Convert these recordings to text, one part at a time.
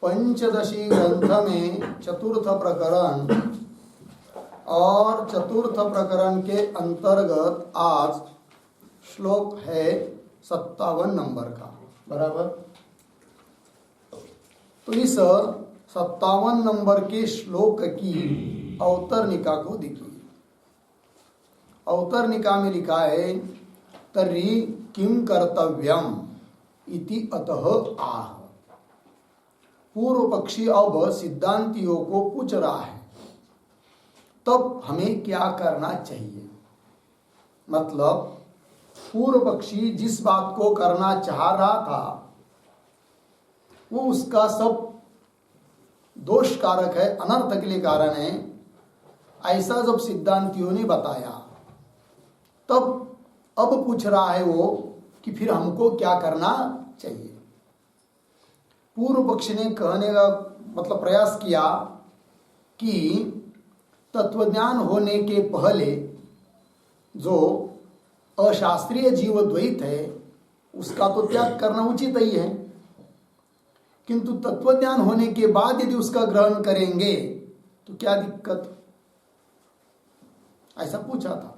पंचदशी ग्रंथ में चतुर्थ प्रकरण और चतुर्थ प्रकरण के अंतर्गत आज श्लोक है 57 नंबर का, बराबर। तो इस 57 नंबर के श्लोक की अवतरनिका को देखिए। अवतरनिका में लिखा है तर्हि किम कर्तव्यम इति अतः आह। पूर्व पक्षी अब सिद्धांतियों को पूछ रहा है तब हमें क्या करना चाहिए। मतलब पूर्व पक्षी जिस बात को करना चाह रहा था वो उसका सब दोष कारक है, अनर्थ के लिए कारण है। ऐसा जब सिद्धांतियों ने बताया तब अब पूछ रहा है वो कि फिर हमको क्या करना चाहिए। पूर्व पक्ष ने कहने का मतलब प्रयास किया कि तत्वज्ञान होने के पहले जो अशास्त्रीय जीव द्वैत है उसका तो त्याग करना उचित ही है, किंतु तत्वज्ञान होने के बाद यदि उसका ग्रहण करेंगे तो क्या दिक्कत, ऐसा पूछा था।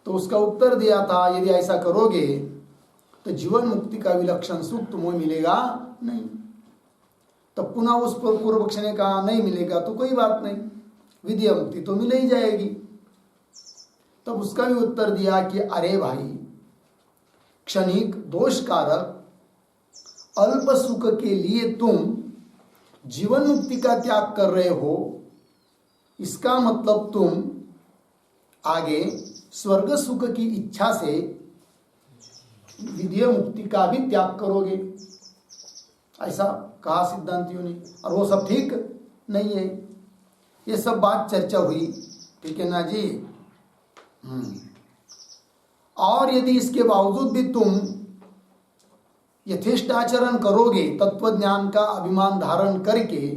तो उसका उत्तर दिया था यदि ऐसा करोगे तो जीवन मुक्ति का विलक्षण सुख तुम्हें मिलेगा नहीं। तब पुनः उस पर पूर्व पक्ष ने कहा नहीं मिलेगा तो कोई बात नहीं, विद्या मुक्ति तो मिल ही जाएगी। तब उसका भी उत्तर दिया कि अरे भाई, क्षणिक दोष कारक अल्प सुख के लिए तुम जीवन मुक्ति का त्याग कर रहे हो, इसका मतलब तुम आगे स्वर्ग सुख की इच्छा से विद्या मुक्ति का भी त्याग करोगे, ऐसा कहा सिद्धांतियों ने। और वो सब ठीक नहीं है। ये सब बात चर्चा हुई, ठीक है ना जी। और यदि इसके बावजूद भी तुम यथेष्ट आचरण करोगे तत्वज्ञान का अभिमान धारण करके,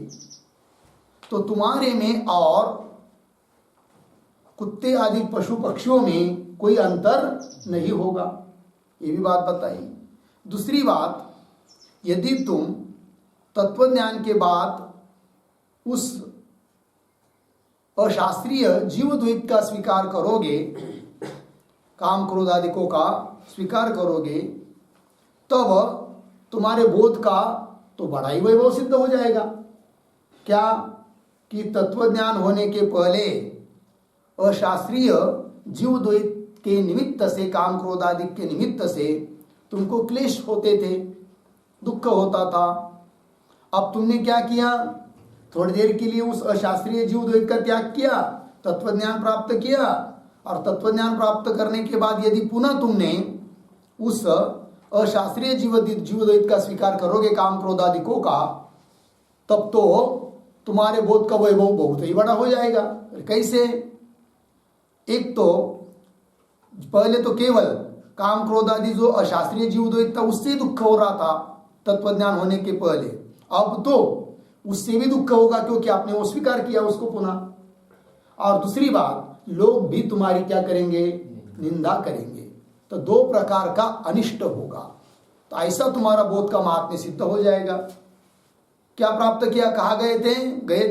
तो तुम्हारे में और कुत्ते आदि पशु पक्षियों में कोई अंतर नहीं होगा, ये भी बात बताई। दूसरी बात, यदि तुम तत्वज्ञान के बाद उस अशास्त्रीय जीव द्वैत का स्वीकार करोगे, काम क्रोध आदिकों का स्वीकार करोगे, तब तुम्हारे बोध का तो बड़ा ही वैभव सिद्ध हो जाएगा। क्या कि तत्वज्ञान होने के पहले अशास्त्रीय जीव द्वैत के निमित्त से, काम क्रोध आदि के निमित्त से तुमको क्लेश होते थे, दुख होता था। अब तुमने क्या किया, थोड़ी देर के लिए उस अशास्त्रीय जीव द्वैत का त्याग किया, तत्वज्ञान प्राप्त किया, और तत्वज्ञान प्राप्त करने के बाद यदि पुनः तुमने उस अशास्त्रीय जीव द्वैत का स्वीकार करोगे, काम क्रोध आदिकों का, तब तो तुम्हारे बोध का वैभव बहुत ही बड़ा हो जाएगा। कैसे? एक तो पहले तो केवल काम क्रोध आदि जो अशास्त्रीय जीव द्वैत था उससे दुख हो रहा था तत्वज्ञान होने के पहले, अब तो उससे भी दुख होगा क्योंकि आपने वो स्वीकार किया उसको पुनः। और दूसरी बात, लोग भी तुम्हारी क्या करेंगे, निंदा करेंगे, तो दो प्रकार का अनिष्ट होगा। तो ऐसा तुम्हारा बोध का महात्म्य सिद्ध हो जाएगा। क्या प्राप्त किया, कहाँ गए थे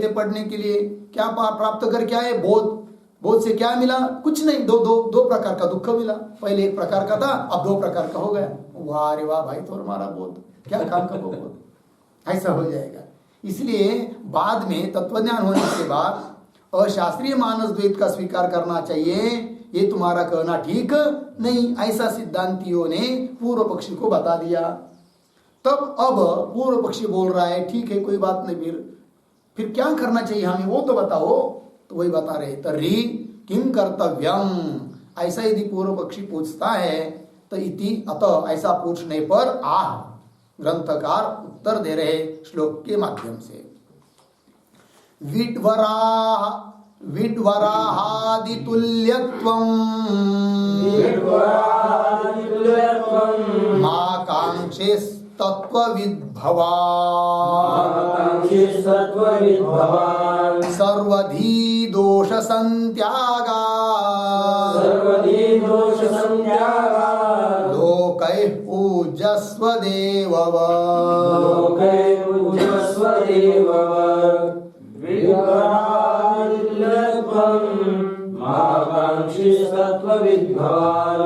पढ़ने के लिए, क्या प्राप्त कर क्या है, बोध। बोध से क्या मिला, कुछ नहीं, दो प्रकार का दुख मिला। पहले एक प्रकार का था, अब दो प्रकार का हो गया। वाह रे वाह भाई, तो हमारा बोध क्या काम का बोध, ऐसा हो जाएगा। इसलिए बाद में तत्वज्ञान होने के बाद अशास्त्रीय मानस द्वैत का स्वीकार करना चाहिए, ये तुम्हारा कहना ठीक नहीं, ऐसा सिद्धांतियों ने पूर्व पक्षी को बता दिया। तब अब पूर्व पक्षी बोल रहा है ठीक है कोई बात नहीं, फिर क्या करना चाहिए हमें वो तो बताओ। तो वही बता रहे, तर्हि किम कर्तव्यम, ऐसा यदि पूर्व पक्षी पूछता है तो इति अतः, ऐसा पूछने पर आह, ग्रंथकार उत्तर दे रहे श्लोक के माध्यम से। विड्वराहादितुल्यत्वं माकांक्षिस्तत्त्वविद्भवान् सर्वधी दोष संत्यागा लोकैः पूज्यस्व देववत्। लोके पूज्यस्व देववत्। विद्वान् महाकांक्षी सत्त्वविद्वान्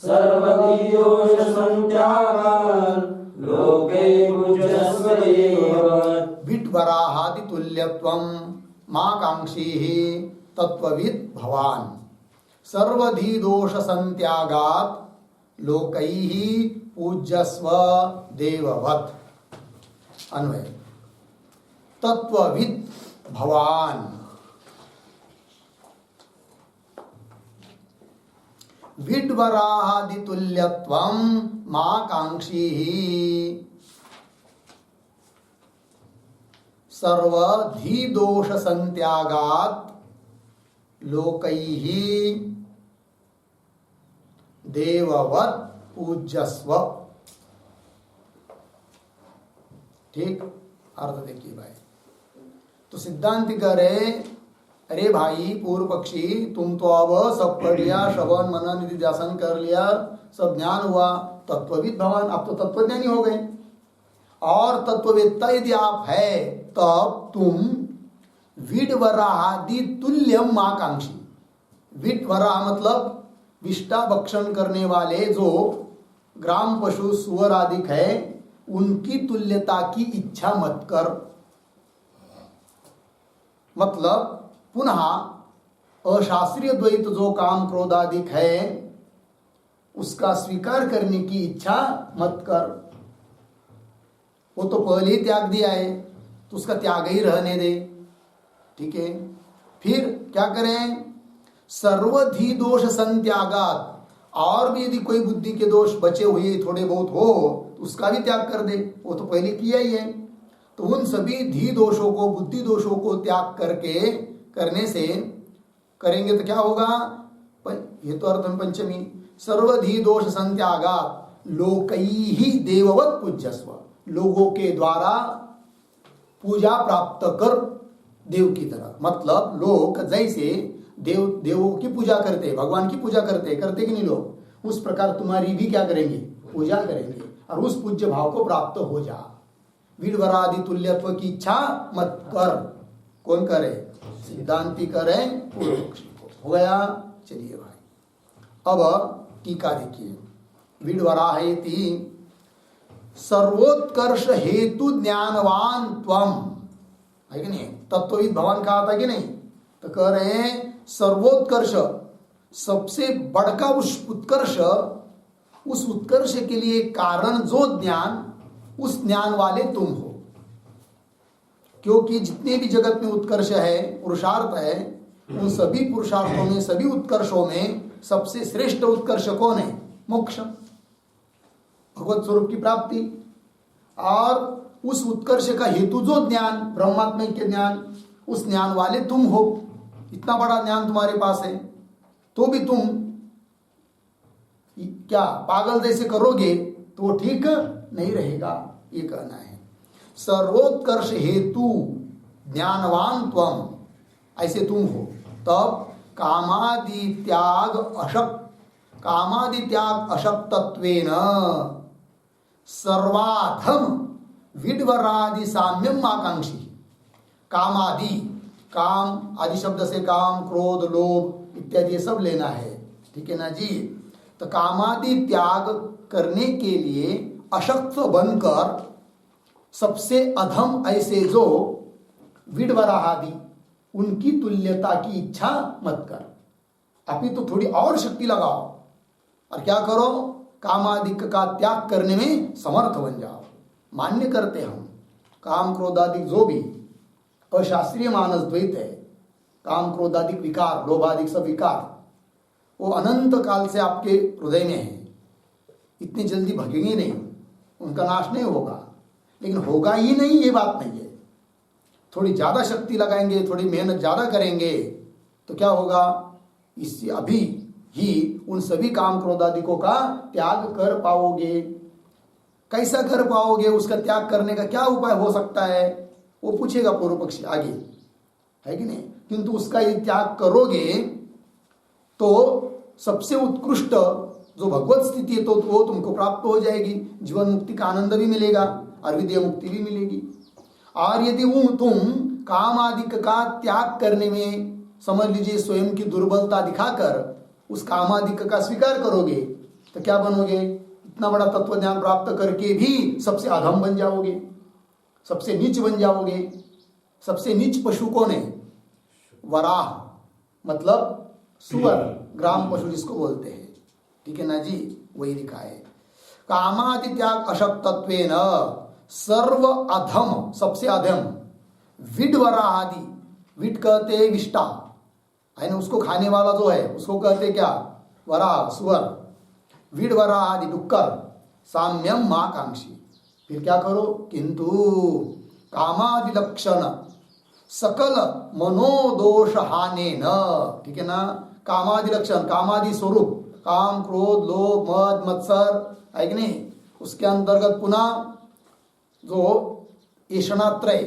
सर्वदोषसंत्यागान् लोके पूज्यस्व देववत्। विट्वराहादि तुल्यत्वं महाकांक्षी तत्त्वविद् भवान् सर्वधी दोष संत्यागात् लोकैः पूज्यस्व देववत्। अन्वय तत्त्वविद् भवान् विड्वराहादि तुल्यत्वं महाकांक्षी सर्वधी दोष संत्यागात् लोकैः देववत् पूज्यस्व। ठीक, अर्थ देखिए भाई। तो सिद्धांत कह रहे, अरे भाई पूर्व पक्षी, तुम तो अब सब पढ़ लिया, श्रवण मनन निधिध्यासन कर लिया, सब ज्ञान हुआ, तत्वविद भगवान, आप तो तत्वज्ञानी हो गए। और तत्ववेत्ता यदि आप है तब तुम विड्वराहादि तुल्यम महाकांक्षी। विड्वराह मतलब विष्टा भक्षण करने वाले जो ग्राम पशु सुअर आदि है, उनकी तुल्यता की इच्छा मत कर। मतलब पुनः अशास्त्रीय द्वैत जो काम क्रोध आदि है, उसका स्वीकार करने की इच्छा मत कर। वो तो पहले ही त्याग दिया है, तो उसका त्याग ही रहने दे। ठीक है, फिर क्या करें? सर्वधी दोष संत्यागात, और भी यदि कोई बुद्धि के दोष बचे हुए थोड़े बहुत हो तो उसका भी त्याग कर दे। वो तो पहले किया ही है। तो उन सभी धी दोषों को, बुद्धि दोषों को त्याग करके करने से करेंगे तो क्या होगा? ये तो अर्थम पंचमी। सर्वधी दोष संत्यागात लोकैहि देववत् पूज्यस्व। लोगों के द्वारा पूजा प्राप्त कर देव की तरह। मतलब लोग जैसे देवों की पूजा करते, भगवान की पूजा करते कि नहीं लोग, उस प्रकार तुम्हारी भी क्या करेंगे? पूजा करेंगे, और उस पूज्य भाव को प्राप्त हो जा। विड्वरादि तुल्यत्व की इच्छा मत कर। कौन करे? सिद्धांति करे, पूर्व पक्षी को। हो गया। चलिए भाई, अब टीका देखिए। विड्वराहेति सर्वोत्कर्ष हेतु ज्ञानवान त्वम, है कि नहीं? तत्वविद भगवान कहा था कि नहीं? तो कह रहे हैं सर्वोत्कर्ष, सबसे बड़का उस उत्कर्ष के लिए कारण जो ज्ञान, उस ज्ञान वाले तुम हो। क्योंकि जितने भी जगत में उत्कर्ष है, पुरुषार्थ है, उन सभी पुरुषार्थों में, सभी उत्कर्षों में सबसे श्रेष्ठ उत्कर्ष कौन है? मोक्ष, भगवत स्वरूप की प्राप्ति। और उस उत्कर्ष का हेतु जो ज्ञान, ब्रह्मात्मा के ज्ञान, उस ज्ञान वाले तुम हो। इतना बड़ा ज्ञान तुम्हारे पास है, तो भी तुम क्या पागल जैसे करोगे तो वो ठीक नहीं रहेगा। ये कहना है। सर्वोत्कर्ष हेतु ज्ञानवान त्वम, ऐसे तुम हो। तब कामादि त्याग अशक्तत्वेन सर्वाधम विड्वरादि साम्यम आकांक्षी। कामादि, काम आदि शब्द से काम, क्रोध, लोभ इत्यादि ये सब लेना है। ठीक है ना जी? तो कामादि त्याग करने के लिए अशक्त बनकर सबसे अधम ऐसे जो विड्वराहादि, उनकी तुल्यता की इच्छा मत कर। अभी तो थोड़ी और शक्ति लगाओ और क्या करो? कामादिक का त्याग करने में समर्थ बन जाओ। मान्य करते हम काम क्रोधादिक जो भी अशास्त्रीय मानस द्वैत है, काम क्रोधादिक विकार, लोभादिक सब विकार, वो अनंत काल से आपके हृदय में है। इतनी जल्दी भगेंगे नहीं, उनका नाश नहीं होगा। लेकिन होगा ही नहीं ये बात नहीं है। थोड़ी ज़्यादा शक्ति लगाएंगे, थोड़ी मेहनत ज़्यादा करेंगे तो क्या होगा? इससे अभी ही उन सभी काम क्रोधादिकों का त्याग कर पाओगे। कैसा कर पाओगे? उसका त्याग करने का क्या उपाय हो सकता है? वो पूछेगा पूर्व पक्षी आगे, है कि नहीं? किंतु उसका यदि त्याग करोगे तो सबसे उत्कृष्ट जो भगवत स्थिति है तो वो तुमको प्राप्त हो जाएगी, जीवन मुक्ति का आनंद भी मिलेगा और विद्या मुक्ति भी मिलेगी। और यदि वो तुम काम आदि का त्याग करने में समझ लीजिए स्वयं की दुर्बलता दिखाकर उस काम आदि का स्वीकार करोगे तो क्या बनोगे? इतना बड़ा तत्व ज्ञान प्राप्त करके भी सबसे अधम बन जाओगे, सबसे नीच बन जाओगे। सबसे नीच पशु कौन है? वराह, मतलब सुअर, ग्राम पशु जिसको बोलते हैं, ठीक है ना जी, वही लिखा है। कामादि त्याग अशक्तत्वेन सर्व अधम, सबसे अधम, विडवरा आदि, विड कहते हैं विष्टा है ना, उसको खाने वाला जो है उसको कहते क्या? वरा, सुअर। विडवरा आदि डुक्कर, साम्यम माकांक्षी। फिर क्या करो? किंतु कामादि लक्षण सकल मनोदोष हाने न, ठीक है ना, कामादि लक्षण, कामादि स्वरूप, काम क्रोध लोभ मद मत्सर है कि नहीं, उसके अंतर्गत पुनः जो ऐषणात्रय,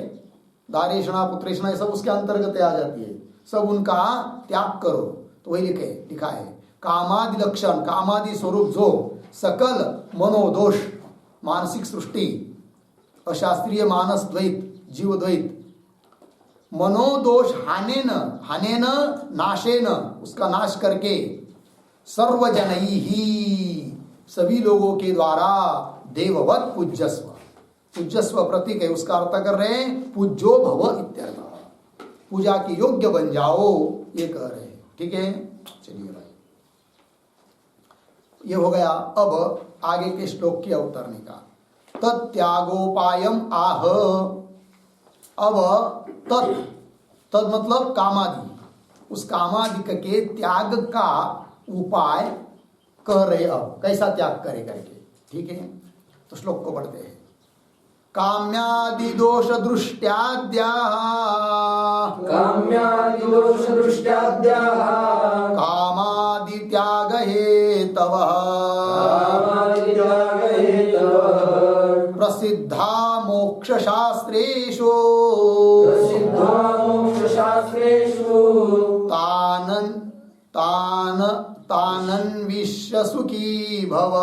दारेषणा पुत्रेषणा, ये सब उसके अंतर्गत आ जाती है, सब उनका त्याग करो। तो वही लिखा है कामादि लक्षण, कामादि स्वरूप जो सकल मनोदोष, मानसिक सृष्टि, अशास्त्रीय मानस द्वैत, जीव द्वैत, मनोदोष हानेन, हानेन नाशेन, उसका नाश करके, सर्वजनई ही, सभी लोगों के द्वारा, देववत पूज्यस्व, पूज्यस्व प्रतीक है, उसका अर्थ कर रहे हैं पूज्यो भव इत्यर्थ, पूजा के योग्य बन जाओ, ये कह रहे हैं। ठीक है, चलिए भाई, ये हो गया। अब आगे के श्लोक की अवतरणी का, तत्यागोपायम आह। अब तद मतलब कामादि, उस कामादि के त्याग का उपाय कह रहे। अब कैसा त्याग करे करके, ठीक है, तो श्लोक को पढ़ते हैं। काम्यादि दोष दृष्ट्याद्या, काम्यादि दोष दृष्ट्याद्या, कामादि त्याग हेतवः, कामादि त्याग हेतवः, प्रसिद्धा मोक्ष शास्त्रेषु, प्रसिद्धा मोक्ष शास्त्रेषु, तानन्विष्य सुखी भव,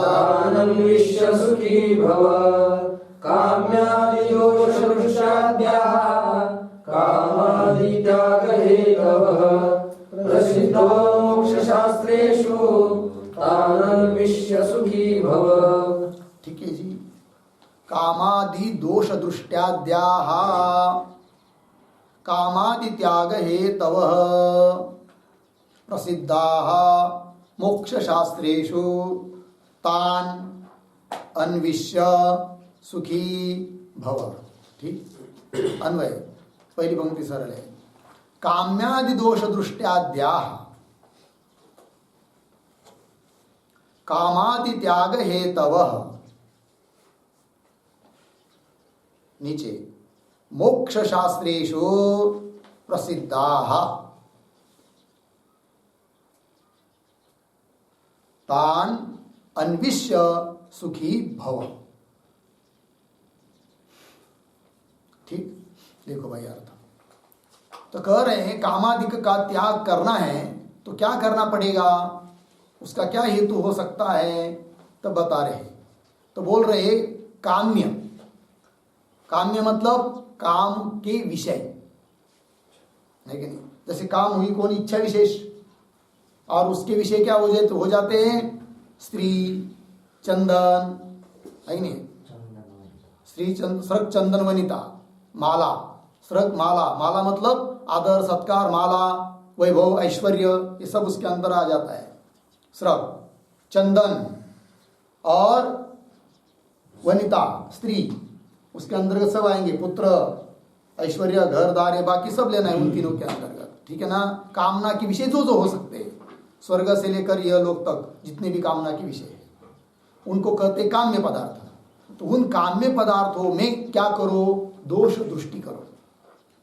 तानन्विष्य सुखी भव। काम्यादि दोष दृष्ट्याद्या, कामादि त्याग हेतवः, प्रसिद्धो मोक्ष शास्त्रेषु, तानन्विष्य सुखी भव। ठीक है जी। कामादि दोष दृष्ट्याद्याः, कामादि त्याग हेतवः, प्रसिद्धाः मोक्ष शास्त्रेषु, तान अन्विष्य सुखी भव। ठीक, अन्वय, पहली पंक्ति सरल है। काम्यादि दोष दृष्ट्याद्याः, कामादि त्याग हेतवः, नीचे मोक्ष शास्त्रेषु प्रसिद्धाः, तान अन्विष्य सुखी भव। ठीक, देखो भाई अर्थ तो कह रहे हैं कामादिक का त्याग करना है तो क्या करना पड़ेगा, उसका क्या हेतु हो सकता है, तो बता रहे। तो बोल रहे काम्य, काम्य मतलब काम के विषय है कि नहीं। जैसे काम हुई कौन, इच्छा विशेष, और उसके विषय क्या हो जाते हैं, स्त्री, चंदन है कि नहीं, स्त्री स्रग चंदन वनिता, माला, स्रग माला, माला मतलब आदर सत्कार, माला वैभव ऐश्वर्य, ये सब उसके अंदर आ जाता है। स्रग चंदन और वनिता स्त्री, उसके अंतर्गत सब आएंगे, पुत्र ऐश्वर्य घर दार, बाकी सब लेना है उन तीनों के अंतर्गत। ठीक है ना। कामना के विषय जो हो सकते हैं, स्वर्ग से लेकर यह लोक तक जितने भी कामना के विषय है उनको कहते काम्य पदार्थ। तो उन काम्य पदार्थों में क्या करो, दोष दृष्टि करो,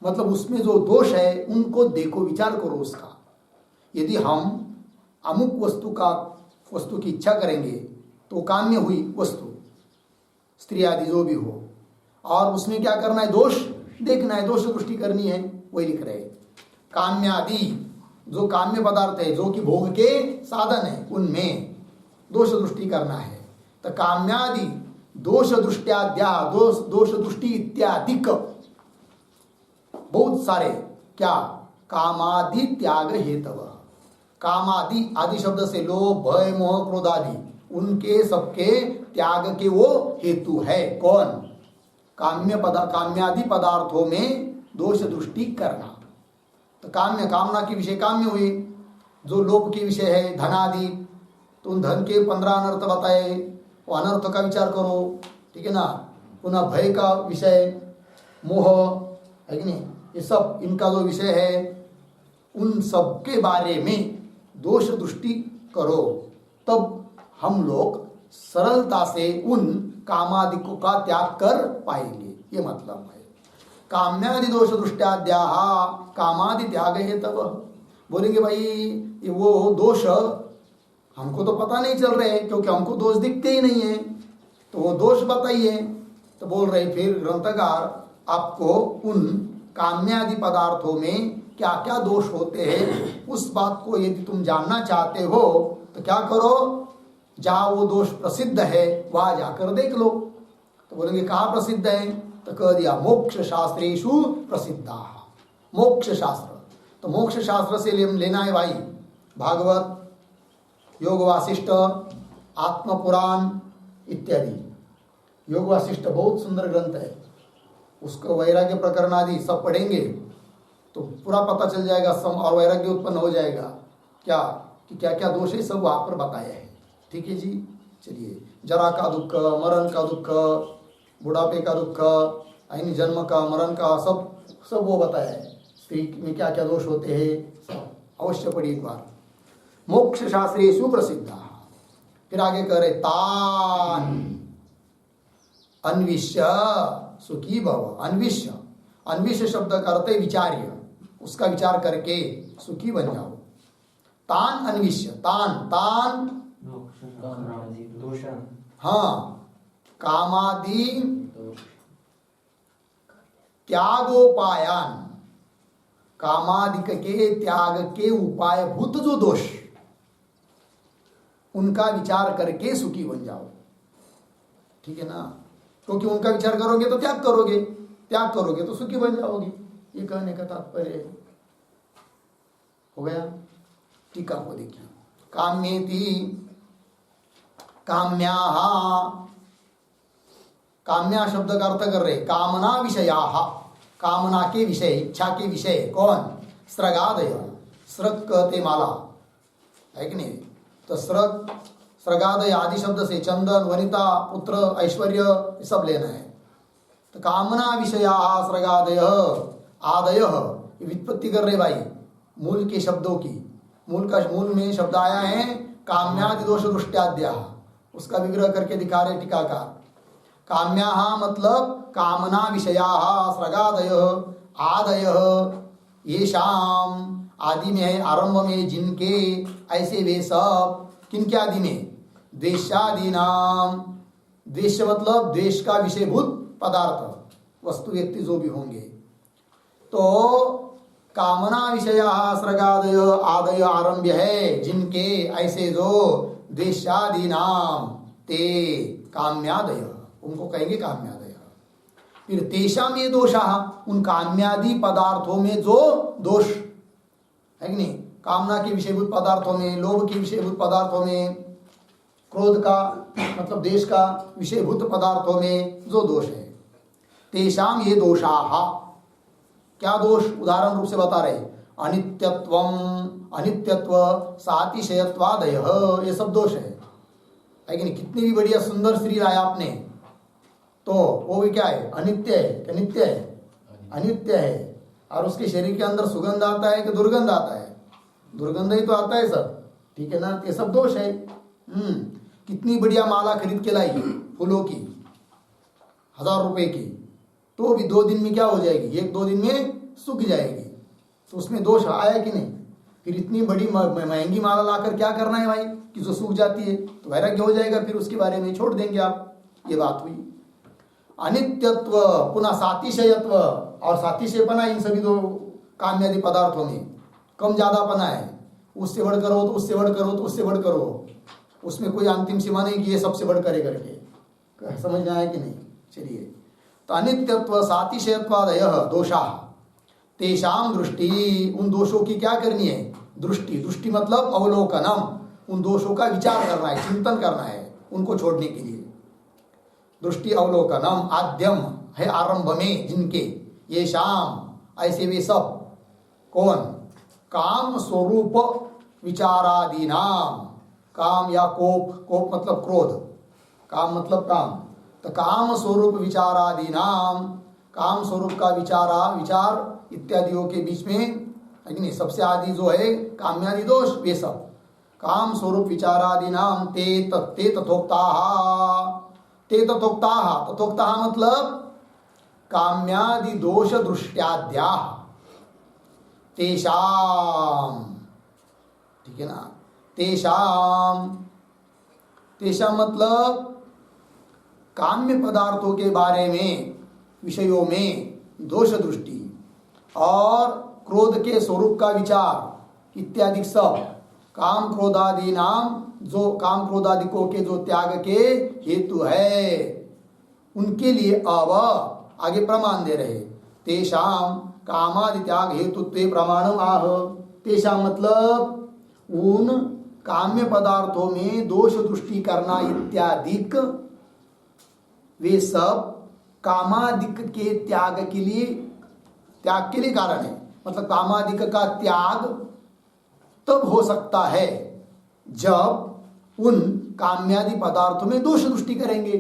मतलब उसमें जो दोष है उनको देखो, विचार करो उसका। यदि हम अमुक वस्तु की इच्छा करेंगे तो काम्य हुई वस्तु, स्त्री आदि जो भी हो, और उसमें क्या करना है, दोष देखना है, दोष दृष्टि करनी है, वही लिख रहे। काम्यादि जो काम्य पदार्थ है, जो कि भोग के साधन है, उनमें दोष दृष्टि करना है। तो काम्यादि दोष दृष्टियाद्या दोष दृष्टि इत्यादिक बहुत सारे क्या कामादि त्याग हेतव। कामादि आदि शब्द से लोभ भय मोह क्रोध आदि उनके सबके त्याग के वो हेतु है। कौन? काम्यादि पदार्थों में दोष दृष्टि करना। तो काम्य कामना के विषय काम्य हुए, जो लोभ के विषय है धनादि, तो उन धन के 15 अनर्थ बताए, वो अनर्थ का विचार करो, ठीक है ना। पुनः भय का विषय, मोह है कि नहीं, ये सब इनका जो विषय है, उन सब के बारे में दोष दृष्टि करो, तब हम लोग सरलता से उन कामादिकों का त्याग कर पाएंगे। ये मतलब है। काम्यादि दोष दृष्टाद्या कामादि त्याग है। तब बोलेंगे भाई ये वो दोष हमको तो पता नहीं चल रहे, क्योंकि हमको दोष दिखते ही नहीं है, तो वो दोष बताइए। तो बोल रहे फिर ग्रंथकार आपको उन काम्यादि पदार्थों में क्या क्या दोष होते हैं उस बात को यदि तुम जानना चाहते हो तो क्या करो, जहाँ वो दोष प्रसिद्ध है वहाँ जाकर देख लो। तो बोलेंगे कहाँ प्रसिद्ध है? तो कह दिया मोक्ष शास्त्रेषु प्रसिद्धा। मोक्ष शास्त्र, तो मोक्ष शास्त्र से लेना है भाई भागवत, योग वासिष्ठ, आत्मपुराण इत्यादि। योग वासिष्ठ बहुत सुंदर ग्रंथ है, उसको वैराग्य प्रकरण आदि सब पढ़ेंगे तो पूरा पता चल जाएगा, सम और वैराग्य उत्पन्न हो जाएगा। क्या कि क्या क्या दोष है सब वहाँ पर बताया है। ठीक है जी, चलिए। जरा का दुख, मरण का दुख, बुढ़ापे का दुख, यानी जन्म का मरण का सब वो बताया है। स्त्री में क्या क्या दोष होते हैं सब अवश्य पढ़िए एक बार। मोक्ष शास्त्रेषु प्रसिद्धा। फिर आगे कह रहे तान अन्विष्य सुखी भव। अन्विष्य, अन्विष्य शब्द का अर्थ है विचार्य, उसका विचार करके सुखी बन जाओ। तान अन्विष्य, तान हाँ कामादि त्यागोपायान, कामादि के त्याग के उपाय भूत जो दोष, उनका विचार करके सुखी बन जाओ। ठीक है ना, क्योंकि उनका विचार करोगे तो त्याग करोगे, त्याग करोगे तो सुखी बन जाओगे। ये कहने का तात्पर्य हो गया। टीका को देखिए। काम्येति काम्याः, काम्या शब्द का अर्थ कर रहे कामना विषयाः, कामना के विषय, इच्छा के विषय। कौन? स्रगादय, स्रग कहते माला है कि नहीं, तो स्रग स्रगादय आदि शब्द से चंदन, वनिता, पुत्र, ऐश्वर्य ये सब लेना है। तो कामना विषयाः स्रगादय आदय, व्युत्पत्ति कर रहे भाई मूल के शब्दों की। मूल में शब्द आया है काम्यादि दोष दृष्टाद्या, उसका विग्रह करके दिखा रहे टीकाकार। काम्याः मतलब कामना विषयाः, स्रगादय आदय, येषाम आदि में है आरंभ में जिनके, ऐसे वे सब। किनके आदि में? द्वेषादि नाम। द्वेष मतलब द्वेष का विषयभूत पदार्थ, वस्तु व्यक्ति जो भी होंगे। तो कामना विषयाः स्रगादय आदय आरंभ्य है जिनके, ऐसे जो द्वेषादि नाम ते काम्यादय, उनको कहेंगे काम्यादय। फिर तेषाम ये दोषाः, उन काम्यादि पदार्थों में जो दोष है कि नहीं, कामना के विषयभूत पदार्थों में, लोभ के विषयभूत पदार्थों में, क्रोध का मतलब देश का विषयभूत पदार्थों में जो दोष है, तेषाम ये दोषाः। क्या दोष? उदाहरण रूप से बता रहे अनित्यत्वम, अनित्यत्व, सातिशयत्वादय, ये सब दोष है कि नहीं। कितनी भी बढ़िया सुंदर स्त्री लाया आपने तो वो भी क्या है? अनित्य है। क्या नित्य है? अनित्य है। और उसके शरीर के अंदर सुगंध आता है कि दुर्गंध आता है? दुर्गंध ही तो आता है सब, ठीक है ना। ये सब दोष है। कितनी बढ़िया माला खरीद के लाई फूलों की 1000 रुपए की, तो भी 2 दिन में क्या हो जाएगी? 1-2 दिन में सूख जाएगी। तो उसमें दोष आया कि नहीं? फिर इतनी बड़ी महंगी माला लाकर क्या करना है भाई कि जो सूख जाती है? तो वैराग्य हो जाएगा, फिर उसके बारे में छोड़ देंगे आप। ये बात हुई। अनित्यत्व, पुनः सातिशयत्व, और सातिशयपना इन सभी दो काम्यादि पदार्थों में कम ज्यादापना है। उससे बढ़ करो तो उससे बढ़ करो तो उससे बढ़ करो, उसमें कोई अंतिम सीमा नहीं कि ये सबसे बढ़ करे करके, समझ में आया कि नहीं? चलिए, तो अनित्यत्व सातिशयत्वादय दोषा तेषाम दृष्टि, उन दोषों की क्या करनी है? दृष्टि। दृष्टि मतलब अवलोकनम, उन दोषों का विचार करना है, चिंतन करना है उनको छोड़ने के लिए। दृष्टि अवलोकनम आद्यम है आरंभ में जिनके, ये शाम ऐसे वे सब। कौन? काम स्वरूप विचारादि नाम, काम या कोप, कोप मतलब क्रोध, काम मतलब काम, तो काम स्वरूप विचारादि नाम, काम स्वरूप का विचार इत्यादियों के बीच में है कि नहीं, सबसे आदि जो है काम्यादि दोष वे सब। काम स्वरूप विचारादि नाम ते तथोक्ता, ते तथोक्ता, तथोक्ता मतलब काम्यादि दोष दृष्ट्याद्या तेषाम, ठीक है ना? तेषाम, तेषाम मतलब काम्य पदार्थों के बारे में, विषयों में दोष दृष्टि और क्रोध के स्वरूप का विचार इत्यादि सब, काम क्रोधादि नाम, जो काम क्रोधादिकों के जो त्याग के हेतु है उनके लिए अब आगे प्रमाण दे रहे। तेषाम कामादि त्याग हेतुत्वे प्रमाणम आह। तेषाम मतलब उन काम्य पदार्थों में दोष दृष्टि करना इत्यादिक, वे सब कामादिक के त्याग के लिए कारण है। मतलब कामादिक का त्याग तब हो सकता है जब उन काम्यादि पदार्थों में दोष दृष्टि करेंगे।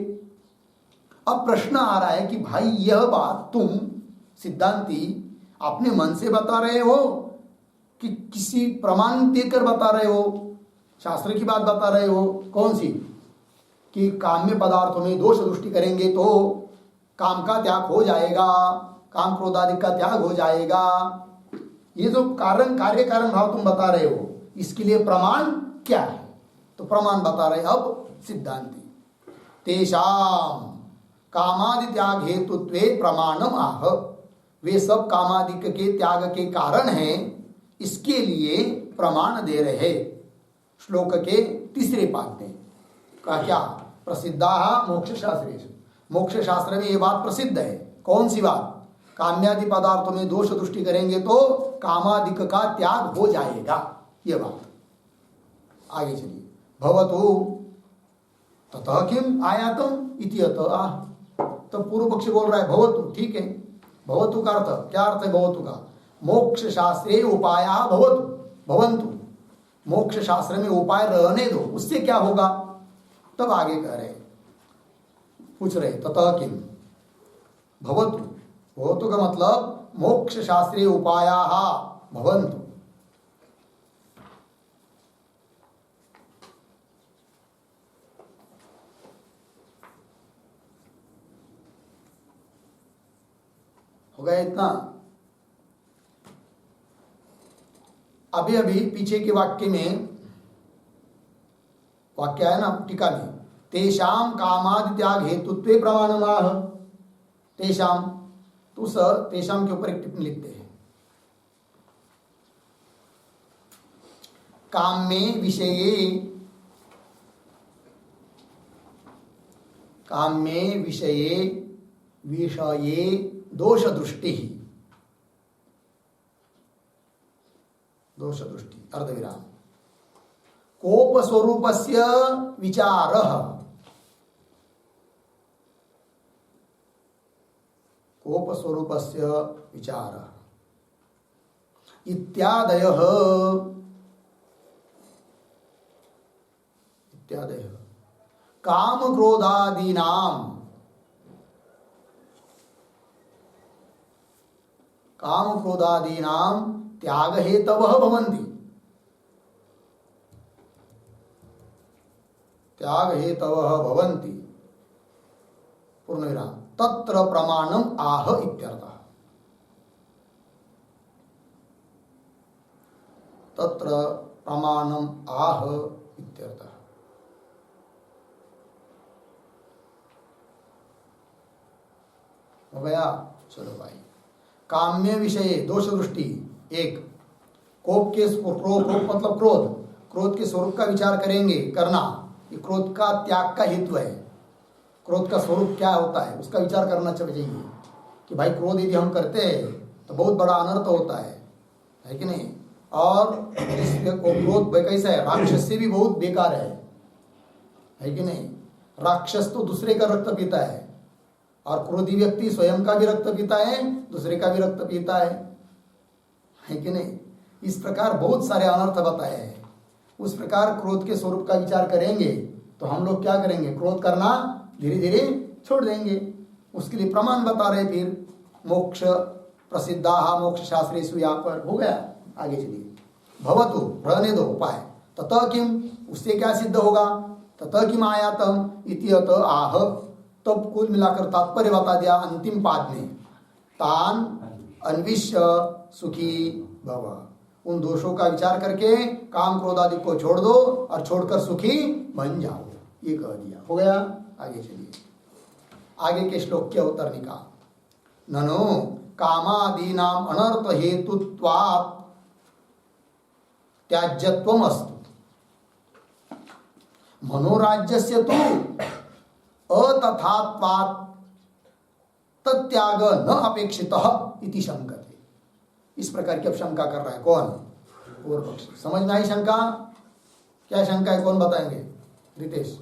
अब प्रश्न आ रहा है कि भाई यह बात तुम सिद्धांती अपने मन से बता रहे हो कि किसी प्रमाण देकर बता रहे हो? शास्त्र की बात बता रहे हो? कौन सी? कि काम्य पदार्थों में दोष दृष्टि करेंगे तो काम का त्याग हो जाएगा, काम क्रोधादि का त्याग हो जाएगा। ये जो कारण कार्य कारण भाव तुम बता रहे हो, इसके लिए प्रमाण क्या है? तो प्रमाण बता रहे अब सिद्धांती। तेषाम कामादि त्याग हेतुत्वे प्रमाणम आह, वे सब कामादिक के त्याग के कारण हैं, इसके लिए प्रमाण दे रहे। श्लोक के तीसरे पाद में का क्या? प्रसिद्धा मोक्ष शास्त्रेषु, मोक्ष शास्त्र में ये बात प्रसिद्ध है। कौन सी बात? काम्यादि पदार्थों में दोष दृष्टि करेंगे तो कामादिक का त्याग हो जाएगा, ये बात। आगे चलिए। भवतु ततः किम आयातम इति अतः आह। तो पूर्व पक्षी बोल रहा है भवतु, ठीक है। भवतु का अर्थ क्या? अर्थ है भवतु का? मोक्ष शास्त्रे उपाया भवतु, भवंतु। मोक्ष शास्त्र में उपाय रहने दो, उससे क्या होगा? तब आगे कह रहे, पूछ रहे ततः किम भवतु। भवतु का मतलब मोक्ष शास्त्रे उपाया भवंतु। हो गया इतना? अभी अभी पीछे के वाक्य में, वाक्य है ना टीका में, तेषाम कामादि त्याग हेतुत्वे प्रमाणमाह। तेषाम, तो उस तेषाम के ऊपर एक टिप्पणी लिखते हैं। काम्ये विषये, काम्ये विषये विषये दोष दृष्टि, दोष दृष्टि अर्धविराम। कोप स्वरूपस्य विचारः, कोप स्वरूपस्य विचारः इत्यादयः, इत्यादयः काम क्रोधादीनां, काम क्रोधादीनां त्याग हेतवः भवन्ति, त्याग हेतवः भवन्ति। पूर्णविराम। तत्र प्रमाणम आह इत्यर्थः। तत्र प्रमाणम आह इत्यर्थः। हो गया? चलो भाई। काम्य विषय दोष दृष्टि एक, कोप के कोप मतलब क्रोध, क्रोध के स्वरूप का विचार करेंगे करना, ये क्रोध का त्याग का हेतु है। क्रोध का स्वरूप क्या होता है उसका विचार करना चाहिए कि भाई क्रोध यदि हम करते हैं तो बहुत बड़ा अनर्थ होता है कि नहीं। और वो क्रोध कैसा है, राक्षस से भी बहुत बेकार है कि नहीं। राक्षस तो दूसरे का रक्त पीता है और क्रोधी व्यक्ति स्वयं का भी रक्त पीता है, दूसरे का भी रक्त पीता है कि नहीं। इस प्रकार बहुत सारे अनर्थ बताए हैं। उस प्रकार क्रोध के स्वरूप का विचार करेंगे तो हम लोग क्या करेंगे, क्रोध करना धीरे धीरे छोड़ देंगे। उसके लिए प्रमाण बता रहे फिर, मोक्ष प्रसिद्धा मोक्ष शास्त्रेषु, यहाँ पर हो गया। आगे चलिए, भवतु रहने दो उपाय, ततः किम, उससे क्या सिद्ध होगा, ततः किम आयातम इति अत आह। तब कुल मिलाकर तात्पर्य बता दिया अंतिम पाद में, तान अन्विष्य सुखी भव। उन दोषों का विचार करके काम क्रोध आदि को छोड़ दो और छोड़कर सुखी बन जाओ, ये कह दिया। हो गया। आगे चलिए, आगे के श्लोक के उत्तर निकाल। ननु कामादीनाम अनर्थ हेतुत्वात् त्याज्यत्वम अस्तु, मनोराज्यस्य तु अतथात्वात् तत्याग न अपेक्षितः इति शंकते। इस प्रकार की अब शंका कर रहा है कौन, पूर्व पक्षी। समझ में आई शंका, क्या शंका है, कौन बताएंगे, रितेश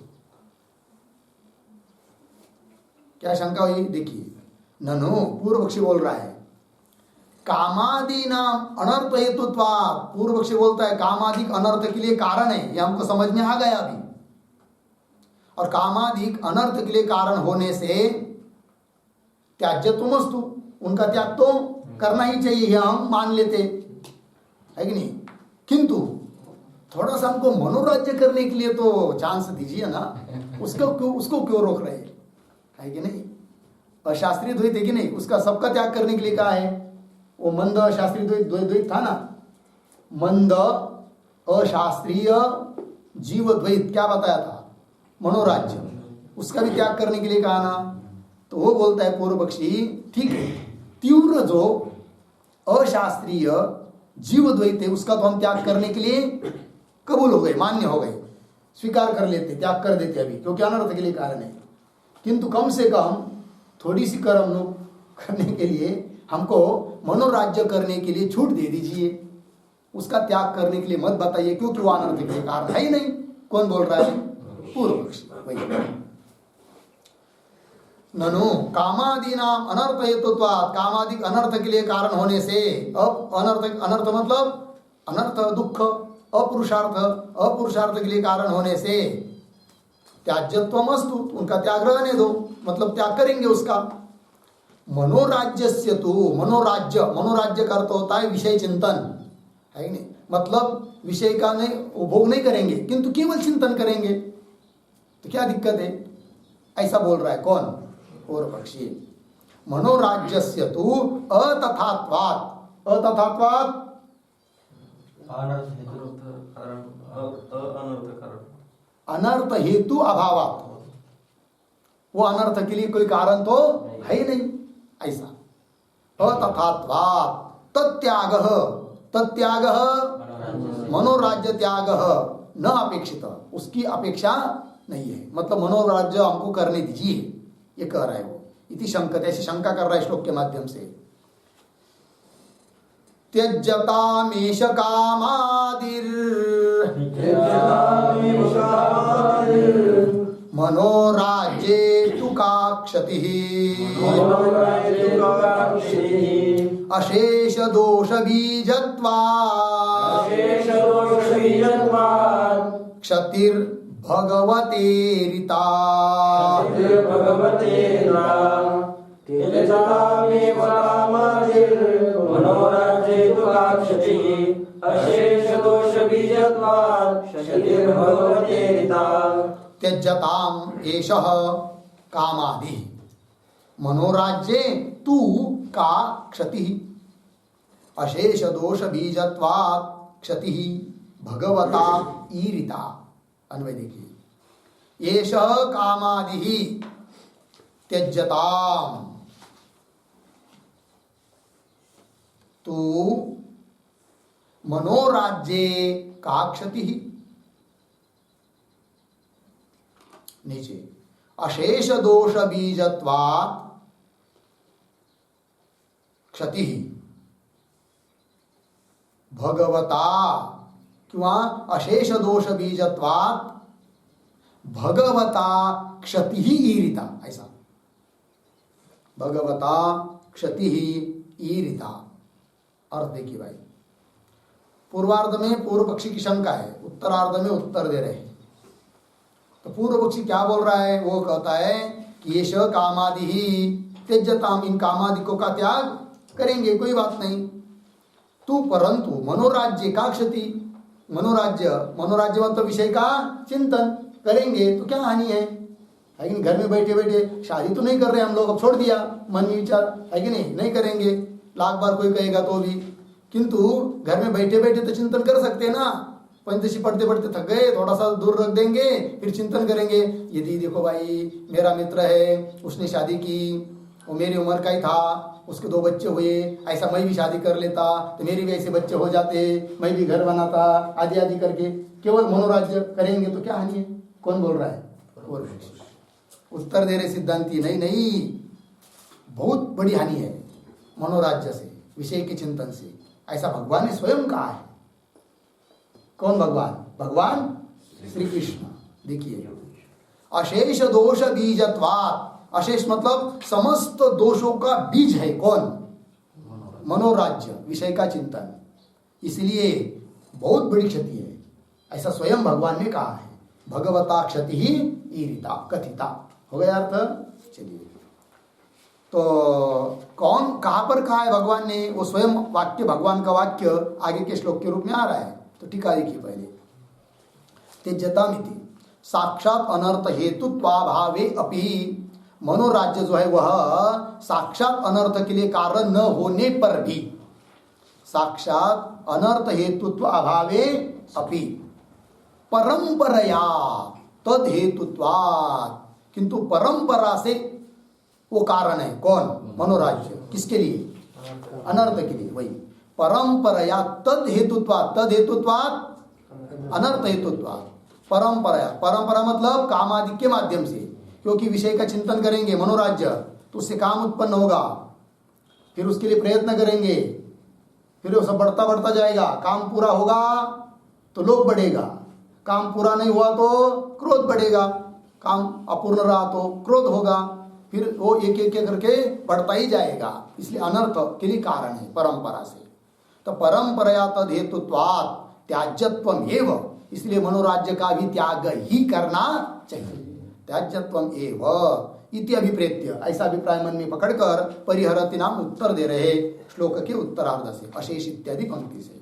क्या शंका हुई। देखिए, ननु पूर्व पक्षी बोल रहा है कामादि नाम अनर्थ हेतुत्वा। पूर्व पक्षी बोलता है कामादिक अनर्थ के लिए कारण है, ये हमको समझ में आ गया अभी। और कामादिक अनर्थ के लिए कारण होने से त्याज्यत्वमस्तु, उनका त्याग तो करना ही चाहिए, ये हम मान लेते है कि नहीं। किंतु थोड़ा सा हमको मनोराज्य करने के लिए तो चांस दीजिए ना, उसको क्यों रोक रहे है कि नहीं। अशास्त्रीय द्वैत है कि नहीं, उसका सबका त्याग करने के लिए कहा है। वो मंद अशास्त्रीय द्वैत था ना, मंद अशास्त्रीय जीव द्वैत क्या बताया था, मनोराज्य, उसका भी त्याग करने के लिए कहा ना। तो वो बोलता है पूर्व पक्षी, ठीक है, तीव्र जो अशास्त्रीय जीव द्वैत है उसका तो हम त्याग करने के लिए कबूल हो गए, मान्य हो गए, स्वीकार कर लेते, त्याग कर देते अभी, क्योंकि अनर्थ के लिए कारण है। किंतु कम से कम थोड़ी सी कर्म करने के लिए हमको मनोराज्य करने के लिए छूट दे दीजिए, उसका त्याग करने के लिए मत बताइए, क्योंकि वो अनर्थ के लिए कारण है ही नहीं। कौन बोल रहा है, पूर्व पक्षी। ननु कामादीनाम अनर्थ हेतुत्वात्, कामादि अनर्थ के लिए कारण होने से, अब अनर्थ मतलब अनर्थ दुख, अपुरुषार्थ के लिए कारण होने से त्याज्यत्वमस्तु, उनका त्याग रहने दो, मतलब त्याग करेंगे उसका। मनोराज्यस्य तु, मनोराज्य का अर्थ होता है विषय चिंतन, है नहीं, मतलब विषय का नहीं उपभोग नहीं करेंगे किंतु केवल चिंतन करेंगे, तो क्या दिक्कत है, ऐसा बोल रहा है कौन, पूर्व पक्षी। मनोराज्यस्य तु अतथात्वात्, अनर्थ हेतु अभावात्, वो अनर्थ के लिए कोई कारण तो है ही नहीं, ऐसा। अतथात्वात् तत्याग मनोराज्य त्याग न अपेक्षित, उसकी अपेक्षा नहीं है, मतलब मनोराज्य हमको करने दीजिए, ये कह रहा है वो। इति शंकते, ऐसी शंका कर रहा है श्लोक के माध्यम से। त्यज्यतामेष कामादिर् मनोराज्ये तु का क्षतिः अशेष दोष बीजत्वात् क्षतिर्भगवतेरिता। त्यज्यताम एषः कामादि मनोराज्ये तु का क्षतिः अशेष दोष बीजत्वात् क्षतिः भगवता ईरिता। अन्वय देखिए, एषः कामादिः त्यज्यताम तु मनोराज्ये का क्षतिः नीचे अशेष दोष बीजत्वात् क्षति भगवता किंवा अशेष दोष बीजत्वात् भगवता क्षति ही ईरिता, ऐसा भगवता क्षति ही ईरिता। अर्थ देखिए भाई, पूर्वार्ध में पूर्व पक्षी की शंका है, उत्तरार्ध में उत्तर दे रहे हैं। तो पूर्व पक्षी क्या बोल रहा है? वो कहता है कि ये श कामादि ही त्यज्यताम, इन कामादिकों का त्याग करेंगे, कोई बात नहीं। तू परंतु मनोराज्य का क्षति, मनोराज्य मतलब विषय का चिंतन करेंगे तो क्या हानि है कि नहीं? घर में बैठे बैठे शादी तो नहीं कर रहे हम लोग, अब छोड़ दिया मन में विचार, है कि नहीं करेंगे, लाख बार कोई कहेगा तो भी, किंतु घर में बैठे बैठे तो चिंतन कर सकते हैं ना। पंचदशी पढ़ते पढ़ते थक गए, थोड़ा सा दूर रख देंगे, फिर चिंतन करेंगे। यदि देखो भाई मेरा मित्र है, उसने शादी की, वो मेरी उम्र का ही था, उसके 2 बच्चे हुए, ऐसा मैं भी शादी कर लेता तो मेरे भी ऐसे बच्चे हो जाते, मैं भी घर बनाता, आदि आदि करके केवल मनोराज्य करेंगे तो क्या हानि है? कौन बोल रहा है? उत्तर दे रहे सिद्धांती, नहीं, बहुत बड़ी हानि है मनोराज्य से, विषय के चिंतन से। ऐसा भगवान ने स्वयं कहा है। कौन भगवान? भगवान श्री कृष्ण। देखिए अशेष दोष बीजत्वात्, अशेष मतलब समस्त दोषों का बीज है कौन? मनोराज्य, विषय का चिंतन, इसलिए बहुत बड़ी क्षति है, ऐसा स्वयं भगवान ने कहा है। भगवता क्षति ही ईरिता कथिता। हो गया अर्थ? चलिए, तो कौन कहां पर कहा है भगवान ने? वो स्वयं वाक्य, भगवान का वाक्य आगे के श्लोक के रूप में आ रहा है। तो टीका देखिए पहले, त्यज्यतामिति साक्षात अनर्थ हेतुत्वाभावे अपि, मनोराज्य जो है वह साक्षात अनर्थ के लिए कारण न होने पर भी, साक्षात अनर्थ हेतुत्व अभावे अपि परंपरया तद हेतुत्वात्, किंतु परंपरा से वो कारण है। कौन? मनोराज्य। किसके लिए? अनर्थ के लिए। वही परंपरया तद हेतुत्वात्, तद हेतुत्वात् अनर्थ हेतुत्वात्, परंपरा, परंपरा मतलब कामादि के माध्यम से, क्योंकि विषय का चिंतन करेंगे मनोराज्य तो उससे काम उत्पन्न होगा, फिर उसके लिए प्रयत्न करेंगे, फिर वो सब बढ़ता जाएगा, काम पूरा होगा तो लोभ बढ़ेगा, काम पूरा नहीं हुआ तो क्रोध बढ़ेगा, काम अपूर्ण रहा तो क्रोध होगा, फिर वो एक एक करके बढ़ता ही जाएगा। इसलिए अनर्थ के लिए कारण है परंपरा से। तो परंपराया तद हेतुत्वात् त्याज्यत्वम एव, इसलिए मनोराज्य का भी त्याग ही करना चाहिए। त्याज्यत्वम एव इति अभिप्रेत्य, ऐसा अभिप्राय मन में पकड़कर परिहरति नाम उत्तर दे रहे श्लोक के उत्तरार्ध से, अशेष इत्यादि पंक्ति से।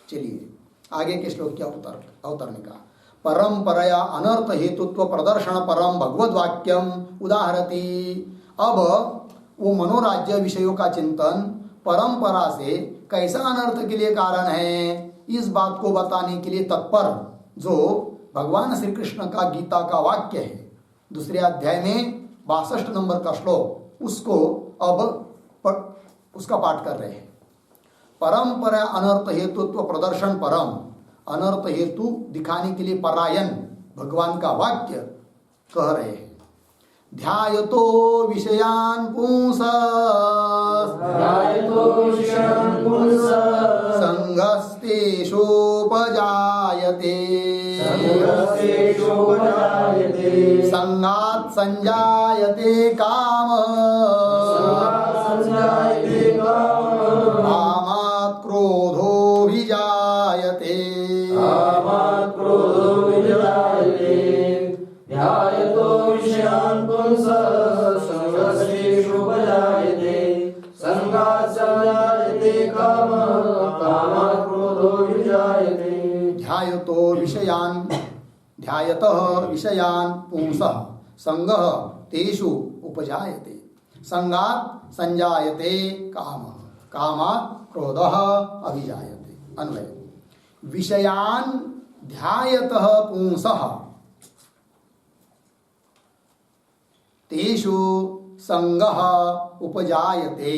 चलिए आगे के श्लोक क्या अवतरने का। परंपराया अनर्थ हेतुत्व प्रदर्शन परम भगवद वाक्यम उदाहरति। अब वो मनोराज्य विषयों का चिंतन परंपरा से कैसा अनर्थ के लिए कारण है, इस बात को बताने के लिए तत्पर जो भगवान श्री कृष्ण का गीता का वाक्य है, दूसरे अध्याय में 62 नंबर का श्लोक, उसको अब उसका पाठ कर रहे हैं। परंपरा अनर्थ हेतुत्व प्रदर्शन परम, अनर्थ हेतु दिखाने के लिए परायण भगवान का वाक्य कह रहे हैं। ध्यायतो विषयान् पुंसः संगस्तेषोपजायते संगात् संजायते कामः कामात् क्रोधोऽभिजायते ध्यायतो विषयान् पुंसः संगस्तेषोपजायते संगात् संजायते कामः कामात् क्रोधोऽभिजायते। ध्यायतः विषयान् पुंसः संगः तेषु उपजायते संगात् संजायते कामः कामात् क्रोधः अभिजायते। अन्वय विषयान् ध्यायतः पुंसः तेषु संगः उपजायते,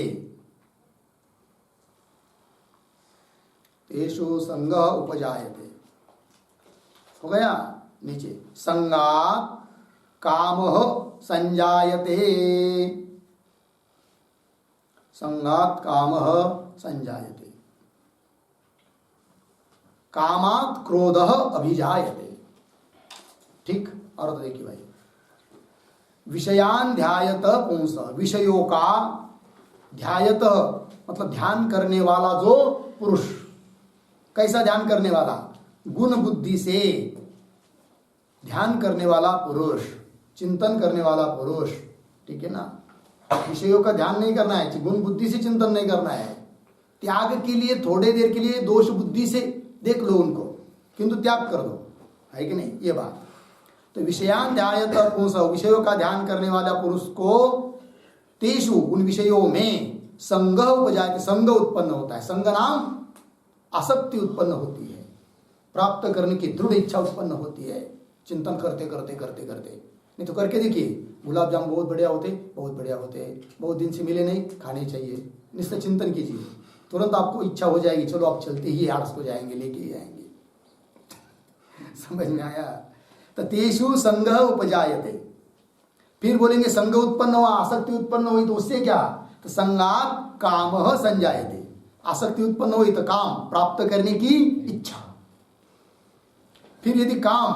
तेषु संगः उपजायते। हो गया नीचे। संगात् कामः संजायते। संगात कामः संजायते। कामात् क्रोधः अभिजायते। ठीक, अर्थ देखिए भाई। विषयान ध्यायत पुंस, विषयों का ध्यायत मतलब ध्यान करने वाला जो पुरुष। कैसा ध्यान करने वाला? गुण बुद्धि से ध्यान करने वाला पुरुष, चिंतन करने वाला पुरुष। ठीक है ना? विषयों का ध्यान नहीं करना है, गुण बुद्धि से चिंतन नहीं करना है। त्याग के लिए थोड़े देर के लिए दोष बुद्धि से देख लो उनको, किंतु त्याग कर दो, है कि नहीं? ये बात। तो विषयान ध्यायत पुंस, विषयों का ध्यान करने वाला पुरुष को तेषु उन विषयों में संग उपजायते, संग उत्पन्न होता है। संग नाम आसक्ति उत्पन्न होती है, प्राप्त करने की दृढ़ इच्छा उत्पन्न होती है, चिंतन करते करते करते करते। नहीं तो करके देखिए, गुलाब जामुन बहुत बढ़िया होते, बहुत बढ़िया होते, बहुत दिन से मिले नहीं, खाने चाहिए। निश्चित चिंतन कीजिए, तुरंत आपको इच्छा हो जाएगी, चलो आप चलते ही आड़स को जाएंगे, लेके ही आएंगे। समझ में आया? तो तेषु संग उपजायते। फिर बोलेंगे संग उत्पन्न हुआ, आसक्ति उत्पन्न हुई, तो उससे क्या? तो संगात कामः संजायते। आसक्ति उत्पन्न हुई तो काम प्राप्त करने की इच्छा। फिर यदि काम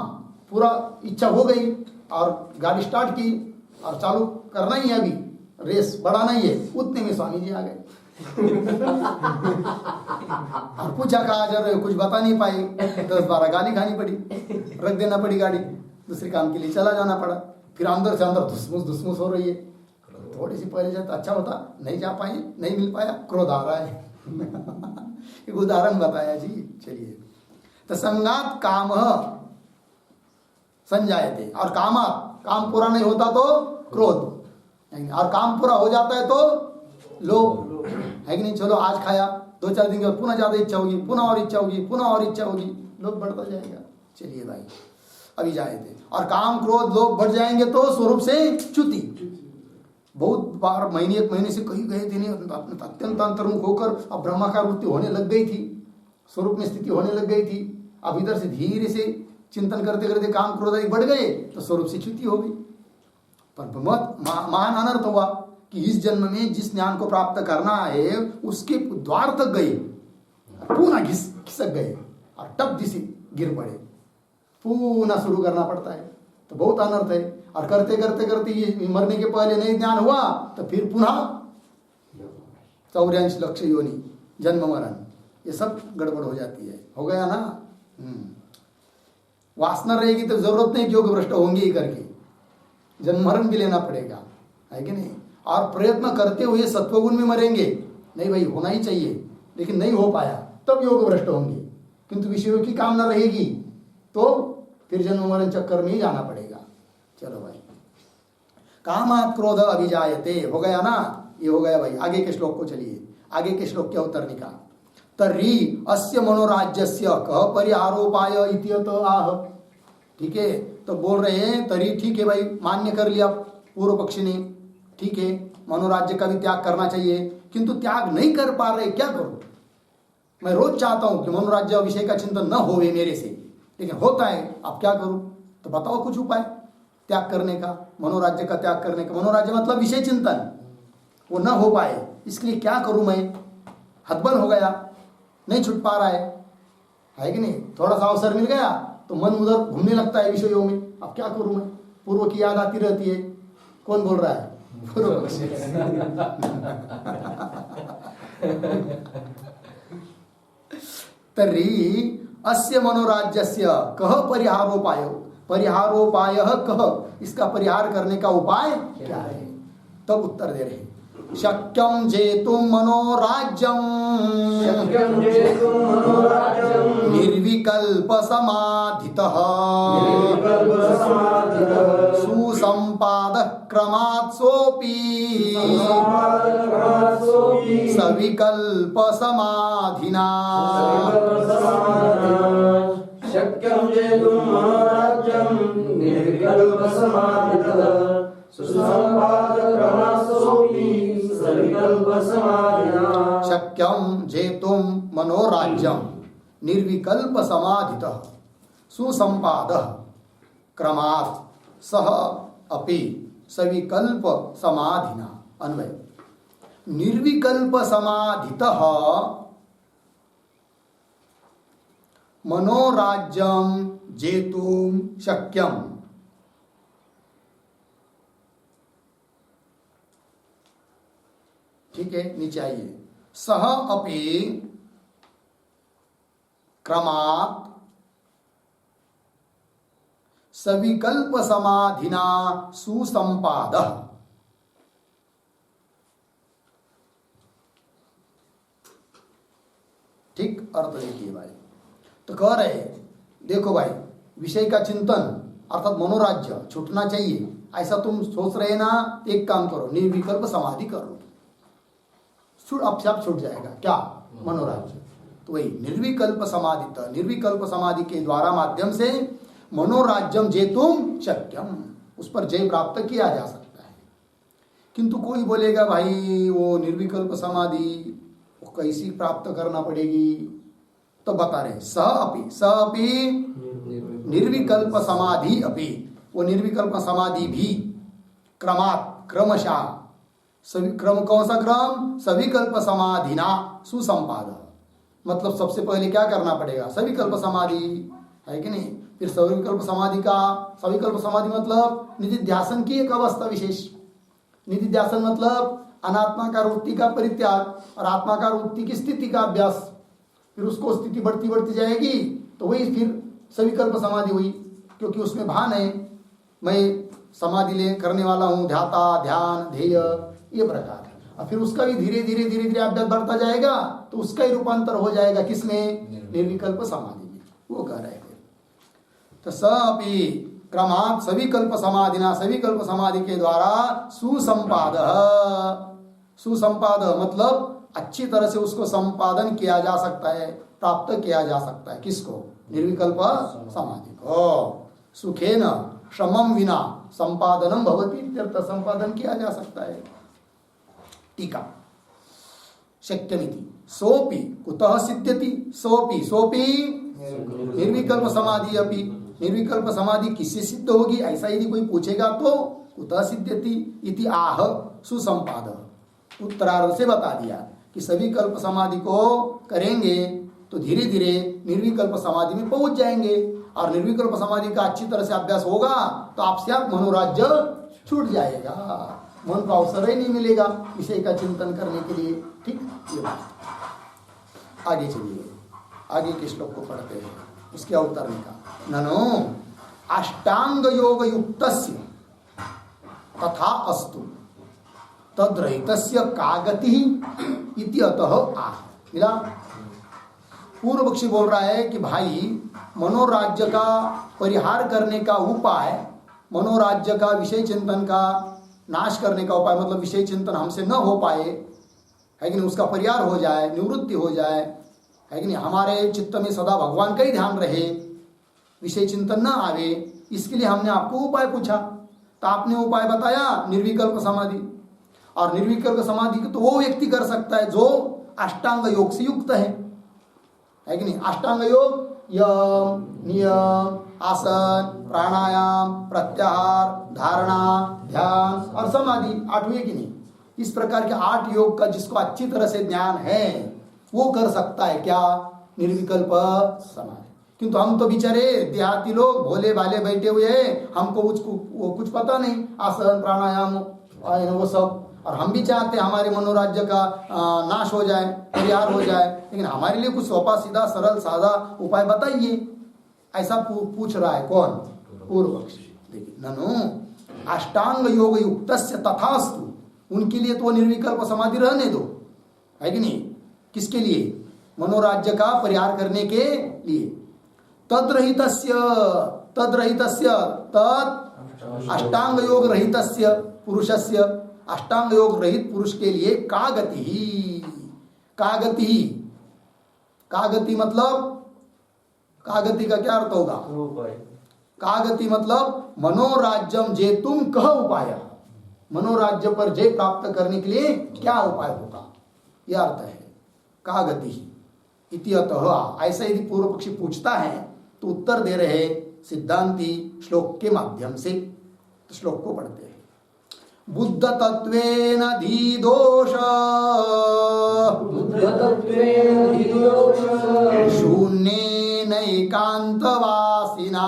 पूरा इच्छा हो गई और गाड़ी स्टार्ट की और चालू करना ही है, अभी रेस बढ़ाना ही है, उतने में स्वामी जी आ गए। और पूछा कहा जा रहे हो, कुछ बता नहीं पाए, 10-12 गाली खानी पड़ी, रख देना पड़ी गाड़ी, दूसरे काम के लिए चला जाना पड़ा। फिर अंदर से अंदर धुसमुस हो रही है। थोड़ी सी पहले जाता अच्छा होता, नहीं जा पाए, नहीं मिल पाया, क्रोध आ रहा है। एक उदाहरण बताया जी। चलिए, तो संगात काम संजायते, और कामात, काम पूरा नहीं होता तो क्रोध, और काम पूरा हो जाता है तो लोभ, है कि नहीं? चलो आज खाया, 2-4 दिन के बाद पुनः ज्यादा इच्छा होगी, पुनः और इच्छा होगी, पुनः और इच्छा होगी, लोभ बढ़ता जाएगा। चलिए भाई, अभी जाएंगे। और काम क्रोध लोभ बढ़ जाएंगे तो स्वरूप से च्युति। बहुत बार महीने, 1 महीने से कहीं गए थे नहीं, अत्यंत अंतर्मुख होकर अब ब्रह्माकार वृत्ति होने लग गई थी, स्वरूप में स्थिति होने लग गई थी। अब इधर से धीरे से चिंतन करते करते काम क्रोध बढ़ गए तो स्वरूप से च्युति हो गई। पर महान अनर्थ हुआ कि इस जन्म में जिस ज्ञान को प्राप्त करना है उसके द्वार तक गए, पुनः खिसक गए और टप दिसी गिर पड़े, पुनः शुरू करना पड़ता है। तो बहुत अनर्थ है। और करते करते करते ये मरने के पहले नहीं ज्ञान हुआ तो फिर पुनः 84 लक्ष योनि, जन्म मरण, ये सब गड़बड़ हो जाती है। हो गया ना? वासना रहेगी तो जरूरत नहीं कि योग भ्रष्ट होंगे ही करके, जन्म मरण भी लेना पड़ेगा, है कि नहीं? और प्रयत्न करते हुए सत्वगुण में मरेंगे, नहीं भाई होना ही चाहिए, लेकिन नहीं हो पाया तब योग भ्रष्ट होंगे। किंतु विषयों की कामना रहेगी तो फिर जन्म मरण चक्कर में ही जाना पड़ेगा। चलो भाई, कामात् क्रोध अभिजायते, हो गया ना? ये हो गया भाई। आगे के श्लोक को चलिए, आगे के श्लोक क्या उत्तर निकाल। तर्हि अस्य मनोराज्यस्य कः परिहारोपाय इत्यत आह। ठीक है, तो बोल रहे हैं तरी, ठीक है भाई, मान्य कर लिया पूर्व पक्षी ने, ठीक है, मनोराज्य का भी त्याग करना चाहिए, किंतु त्याग नहीं कर पा रहे, क्या करूं? मैं रोज चाहता हूं कि मनोराज्य विषय का चिंतन न होवे मेरे से, लेकिन होता है, अब क्या करूं? तो बताओ कुछ उपाय त्याग करने का, मनोराज्य का त्याग करने का। मनोराज्य मतलब विषय चिंतन, वो न हो पाए, इसके लिए क्या करूं? मैं हतबल हो गया, नहीं छूट पा रहा है कि नहीं? थोड़ा सा अवसर मिल गया तो मन उधर घूमने लगता है विषयों में, अब क्या करूं मैं? पूर्व की याद आती रहती है। कौन बोल रहा है? पूर्व पक्षी। तर्हि अस्य मनोराज्यस्य कः परिहारोपाय, परिहारोपायः कः, इसका परिहार करने का उपाय क्या है? तब उत्तर दे रहे, शक्यं जेतुं मनोराज्यं निर्विकल्प समाधितः सुसंपादः क्रमात् सोऽपि सविकल्प समाधिना। शक्यं जेतुं मनोराज्यं निर्विकल्प समाधितः शक्यं जेतुं मनोराज्यं निर्विकल्प समाधितः सुसंपादः क्रमात् सह अपि सविकल्प समाधिना अन्वय निर्विकल्प समाधितः मनोराज्यम जेतुम शक्यम। ठीक है, नीचे आइए। सह अपि क्रमात् सविकल्प समाधिना सुसंपादः। ठीक, अर्थ देखिए भाई। तो कह रहे देखो भाई, विषय का चिंतन अर्थात मनोराज्य छूटना चाहिए, ऐसा तुम सोच रहे ना, एक काम करो, निर्विकल्प समाधि करो, अपने आप छूट जाएगा। क्या? मनोराज्य। तो वही निर्विकल्प समाधि, निर्विकल्प समाधि के द्वारा माध्यम से मनोराज्यम जेतुम शक्यम, उस पर जय प्राप्त किया जा सकता है। किंतु कोई बोलेगा भाई वो निर्विकल्प समाधि वो कैसी प्राप्त करना पड़ेगी, तो बता रहे स अपि निर्विकल्प समाधि अपि, वो निर्विकल्प समाधि भी क्रमात् क्रमशः, सभी क्रम, कौन सा क्रम? सविकल्प समाधिना सुसंपाद, मतलब सबसे पहले क्या करना पड़ेगा? सविकल्प समाधि, है कि नहीं? फिर सविकल्प समाधि का, सविकल्प समाधि मतलब निधिध्यासन की एक अवस्था विशेष। निधिध्यासन मतलब अनात्माकार वृत्ति का परित्याग और आत्माकार वृत्ति की स्थिति का अभ्यास। फिर उसको स्थिति बढ़ती बढ़ती जाएगी तो वही फिर सविकल्प समाधि हुई, क्योंकि उसमें भान है मैं समाधि ले करने वाला हूँ, ध्याता, ध्यान, ध्येय, ये प्रकार है। और फिर उसका भी धीरे धीरे धीरे धीरे अभ्यास बढ़ता जाएगा तो उसका ही रूपांतर हो जाएगा किसमें? निर्विकल्प समाधि में। वो कह रहे थे तो स अपि क्रमात् सविकल्प समाधिना, सविकल्प समाधि के द्वारा सुसंपाद, सुसंपाद मतलब अच्छी तरह से उसको संपादन किया जा सकता है, प्राप्त किया जा सकता है। किसको? निर्विकल्प समाधि को। सुखेन श्रमम विना संपादनम भवति, इत्यर्थ संपादन किया जा सकता है। टीका शक्यमिति सोपि कुतः सिद्ध्यति, सोपि सोपि निर्विकल्प समाधि अपि, निर्विकल्प समाधि किससे सिद्ध होगी ऐसा यदि कोई पूछेगा तो कुतः सिद्ध्यति इति आह सुसंपाद, उत्तरार्ध से बता दिया कि सभी कल्प समाधि को करेंगे तो धीरे धीरे निर्विकल्प समाधि में पहुंच जाएंगे, और निर्विकल्प समाधि का अच्छी तरह से अभ्यास होगा तो आपसे आप मनोराज्य छूट जाएगा, मन को अवसर ही नहीं मिलेगा विषय का चिंतन करने के लिए। ठीक, ये बात। आगे चलिए, आगे के श्लोक को पढ़ते हैं, उसके अवतरण का। ननो अष्टांग योग युक्तस्य तथा अस्तु तद्रहितस्य का गति इति अतः आह। मिला? पूर्व पक्षी बोल रहा है कि भाई मनोराज्य का परिहार करने का उपाय, मनोराज्य का विषय चिंतन का नाश करने का उपाय, मतलब विषय चिंतन हमसे न हो पाए, है कि नहीं, उसका परिहार हो जाए, निवृत्ति हो जाए, है कि नहीं, हमारे चित्त में सदा भगवान का ही ध्यान रहे, विषय चिंतन न आवे, इसके लिए हमने आपको उपाय पूछा। तो आपने उपाय बताया निर्विकल्प समाधि, और निर्विकल्प समाधि को तो वो व्यक्ति कर सकता है जो अष्टांग योग से युक्त है कि नहीं। अष्टांग योग यम, नियम, आसन, प्राणायाम, प्रत्याहार, धारणा, ध्यान और समाधि, 8 है कि नहीं। इस प्रकार के 8 योग का जिसको अच्छी तरह से ज्ञान है वो कर सकता है क्या? निर्विकल्प समाधि। किंतु हम तो बेचारे देहाती लोग भोले भाले बैठे हुए हैं, हमको कुछ पता नहीं, आसन प्राणायाम वो सब, और हम भी चाहते हैं हमारे मनोराज्य का नाश हो जाए, परिहार हो जाए, लेकिन हमारे लिए कुछ सोपा सीधा सरल सादा उपाय बताइए, ऐसा पूछ रहा है कौन? पूर्व पक्षी। देखिए, ननु अष्टांग योग युक्तस्य तथास्तु, उनके लिए तो निर्विकल्प समाधि रहने दो, है कि नहीं। किसके लिए? मनोराज्य का परिहार करने के लिए। तद्रहितस्य, तद्रहितस्य, तद अष्टांग योग रहितस्य पुरुषस्य, अष्टांग योग रहित पुरुष के लिए का गति ही, का गति ही, का गति मतलब, का गति का क्या अर्थ होगा? का गति मतलब मनोराज्यम जेतुम कह उपाय, मनोराज्य पर जय प्राप्त करने के लिए क्या उपाय होगा, यह अर्थ है का गति ही इति अतः। ऐसा यदि पूर्व पक्षी पूछता है तो उत्तर दे रहे सिद्धांती श्लोक के माध्यम से। तो श्लोक को पढ़ते हैं। बुद्ध तत्वेन धीदोष शून्येन एकान्तवासिना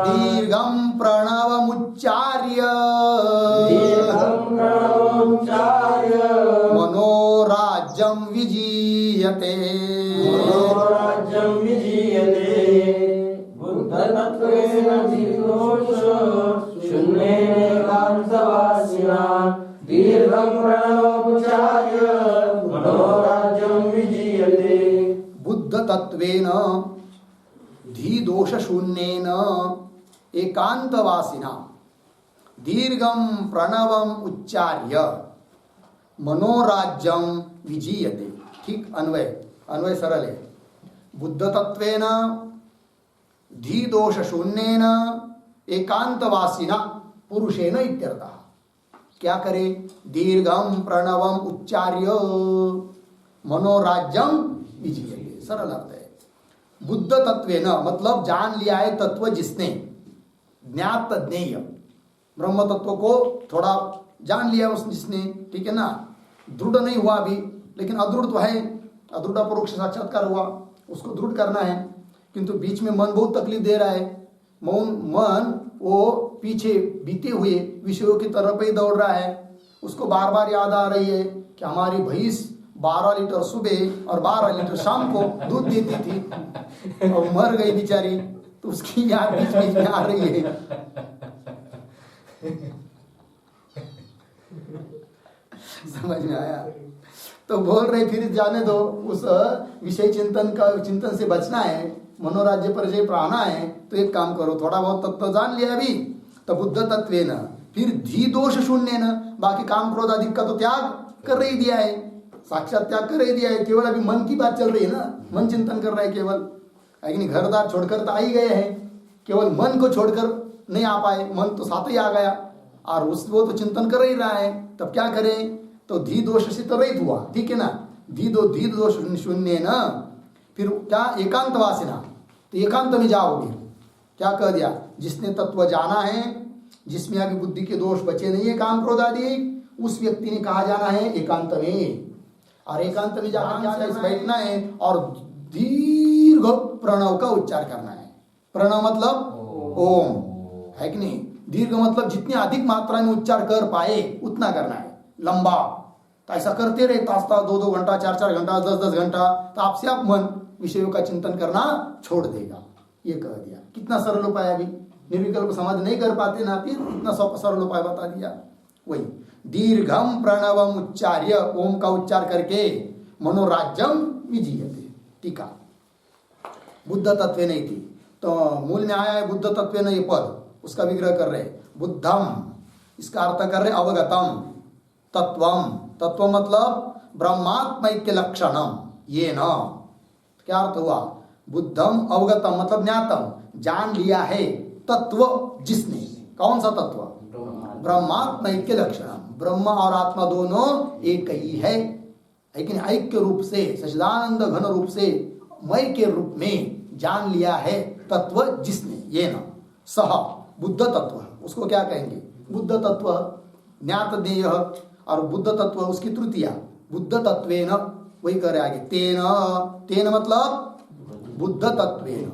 दीर्घं प्रणवमुच्चार्य मनोराज्यं विजीयते। बुद्ध तत्वेन धीदोष शून्येन एकांतवासिना दीर्घं प्रणवम उच्चार्य मनोराज्यम विजीयते। ठीक अन्वय, अन्वय सरल है। बुद्ध तत्वेन धीदोष शून्येन एकांतवासिना पुरुषेण इत्यर्थः। क्या करे? दीर्घम प्रणवम उच्चार्य मनोराज्यम विजीयते। सरल अर्थ है। बुद्ध तत्वेन मतलब जान लिया है तत्व जिसने, ज्ञात ज्ञेय ब्रह्म तत्व को थोड़ा जान लिया उस जिसने, ठीक है ना। दृढ़ नहीं हुआ अभी, लेकिन अदृढ़ तो है, अदृढ़ परोक्ष साक्षात्कार हुआ, उसको दृढ़ करना है। किंतु बीच में मन बहुत तकलीफ दे रहा है। मन वो पीछे बीते हुए विषयों की तरफ ही दौड़ रहा है। उसको बार बार याद आ रही है कि हमारी भैंस 12 लीटर सुबह और 12 लीटर शाम को दूध देती थी और मर गई बेचारी, तो उसकी याद बीच बीच में आ रही है। समझ में आया? तो बोल रहे फिर जाने दो, उस विषय चिंतन से बचना है, मनोराज्य परिचय पर आना है। तो एक काम करो, थोड़ा बहुत तत्व जान लिया अभी, तो बुद्ध तत्वेन, फिर धी दोष शून्य न, बाकी काम क्रोध आदि का तो त्याग कर ही दिया है, साक्षात त्याग कर ही दिया है। केवल अभी मन की बात चल रही है ना, मन चिंतन कर रहा है केवल, लेकिन घरदार छोड़कर तो आ ही गए हैं, केवल मन को छोड़कर नहीं आ पाए, मन तो साथ ही आ गया और वो तो चिंतन कर ही रहा है। तब क्या करें? तो धी दोष से तो रहित हुआ, ठीक है ना। धी दोष शून्य न, फिर क्या? एकांतवासिना, तो एकांत में जाओगे। क्या कह दिया? जिसने तत्व जाना है, जिसमें अभी बुद्धि के दोष बचे नहीं है, काम क्रोध आदि, उस व्यक्ति ने कहा जाना है एकांत में। और एकांत में जाकर क्या बैठना है और दीर्घ प्रणव का उच्चार करना है। प्रणव मतलब ओम, है कि नहीं? दीर्घ मतलब जितनी अधिक मात्रा में उच्चार कर पाए उतना करना है, लंबा। तो ऐसा करते रहे, तास 2-2 घंटा, 4-4 घंटा, 10-10 घंटा, तो आपसे आप मन विषयों का चिंतन करना छोड़ देगा। ये कह दिया। कितना सरल उपाय, अभी निर्विकल्प समाधि नहीं कर पाते ना, फिर इतना सरल उपाय बता दिया। वही दीर्घम प्रणवम उच्चार्य, ओम का उच्चार करके मनोराज्यम विजीयते। टीका बुद्ध तत्व नहीं थी, तो मूल में आया है बुद्ध तत्व न, ये पद उसका विग्रह कर रहे। बुद्धम, इसका अर्थ कर रहे अवगतम, तत्वम, तत्व मतलब ब्रह्मात्मैक्य लक्षणम, ये न। क्या अर्थ हुआ? बुद्धम अवगतम मतलब ज्ञातम, जान लिया है, तत्व जिसने, कौन सा तत्व? ब्रह्मात्मैक्य लक्षणम, ब्रह्म और आत्मा दोनों एक ही है, लेकिन ऐक्य रूप से, सच्चिदानंद घन रूप से, मय के रूप में जान लिया है तत्व जिसने, ये न। सह बुद्ध तत्व, उसको क्या कहेंगे? बुद्ध तत्व, ज्ञात ज्ञेय, और बुद्ध तत्व उसकी तृतीया, बुद्ध तत्वेन, वही करे आगे। तेन, तेन मतलब बुद्ध तत्वेन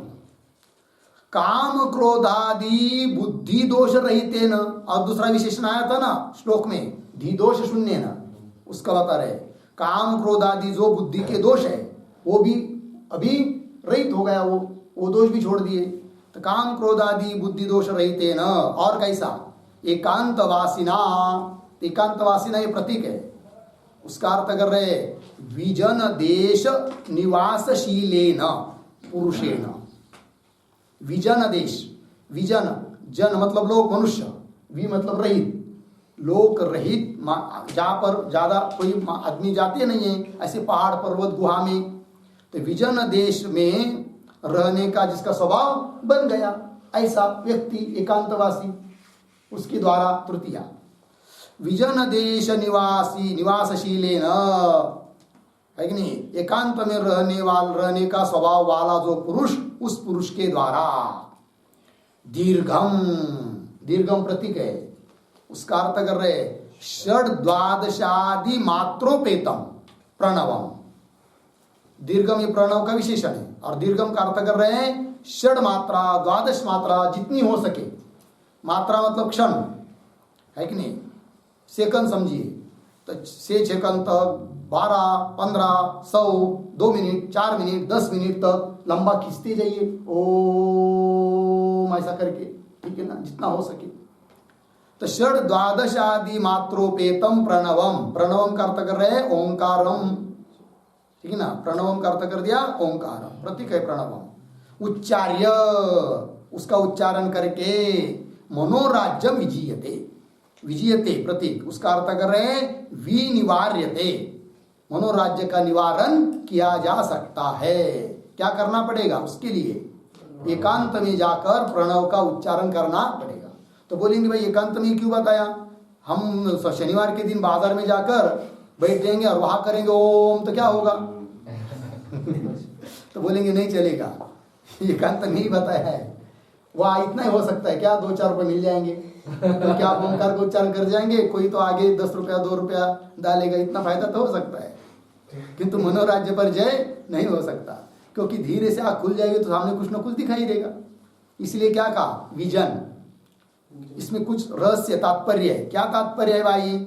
काम क्रोधादि बुद्धि दोष रहितेन, और दूसरा विशेषण आया था ना श्लोक में, धी दोष शून्य न, उसका बता रहे। काम क्रोधादि जो बुद्धि के दोष है वो भी अभी रहित हो गया, वो दोष भी छोड़ दिए। तो काम क्रोधादि बुद्धि दोष रहितेन, और कैसा? एकांतवासिना, एकांतवासिना ये प्रतीक है, उसका अर्थ कर रहे विजन देश निवासशीलेन पुरुषेण। विजन देश, विजन, जन मतलब लोग, मनुष्य, वि मतलब रहित, लोक रहित, जहाँ पर ज्यादा कोई आदमी जाते नहीं है, ऐसे पहाड़ पर्वत गुहा में, तो विजन देश में रहने का जिसका स्वभाव बन गया, ऐसा व्यक्ति एकांतवासी, उसके द्वारा तृतीया। विजन देश निवासी, निवासशीलेन, है कि नहीं? एकांत में रहने का स्वभाव वाला जो पुरुष, उस पुरुष के द्वारा। दीर्घम, दीर्घम प्रतीक है, उसका अर्थ कर रहे षड द्वादशादि मात्रोपेतम प्रणवम। दीर्घम ये प्रणव का विशेषण है और दीर्घम का अर्थ कर रहे हैं षड मात्रा, द्वादश मात्रा जितनी हो सके। मात्रा मतलब क्षण है कि नहीं, सेकंड समझिए, तो 6 सेकंड तक, 12, 15, 100, 2 मिनट, 4 मिनट, 10 मिनट तक लंबा खींचते जाइए ओम ऐसा करके, ठीक है ना, जितना हो सके। तो षड द्वादश आदि मात्रोपेतम प्रणवम, प्रणवम का अर्थ कर रहे हैं ओंकारम, ठीक है ना, प्रणवम का अर्थ कर दिया ओंकारम, प्रतीक है प्रणवम। उच्चार्य, उसका उच्चारण करके मनोराज्यम विजीयते, विजीयते प्रतीक, उसका अर्थ कर रहे हैं विनिवार्यते, मनोराज्य का निवारण किया जा सकता है। क्या करना पड़ेगा उसके लिए, एकांत में जाकर प्रणव का उच्चारण करना पड़ेगा। तो बोलेंगे भाई एकांत में क्यों बताया, हम शनिवार के दिन बाजार में जाकर बैठ जाएंगे और वहां करेंगे ओम तो क्या होगा तो बोलेंगे नहीं चलेगा, एकांत नहीं बताया है, वह इतना ही हो सकता है, क्या 2-4 रुपए मिल जाएंगे तो क्या आप ओंकार को उच्चारण कर जाएंगे, कोई तो आगे 10 रुपया 2 रुपया डालेगा, इतना फायदा तो हो सकता है, किंतु मनोराज्य पर जय नहीं हो सकता, क्योंकि धीरे से आँख खुल जाएगी तो सामने कुछ ना कुछ दिखाई देगा। इसलिए क्या कहा विजन, इसमें कुछ रहस्य तात्पर्य है। क्या तात्पर्य है भाई,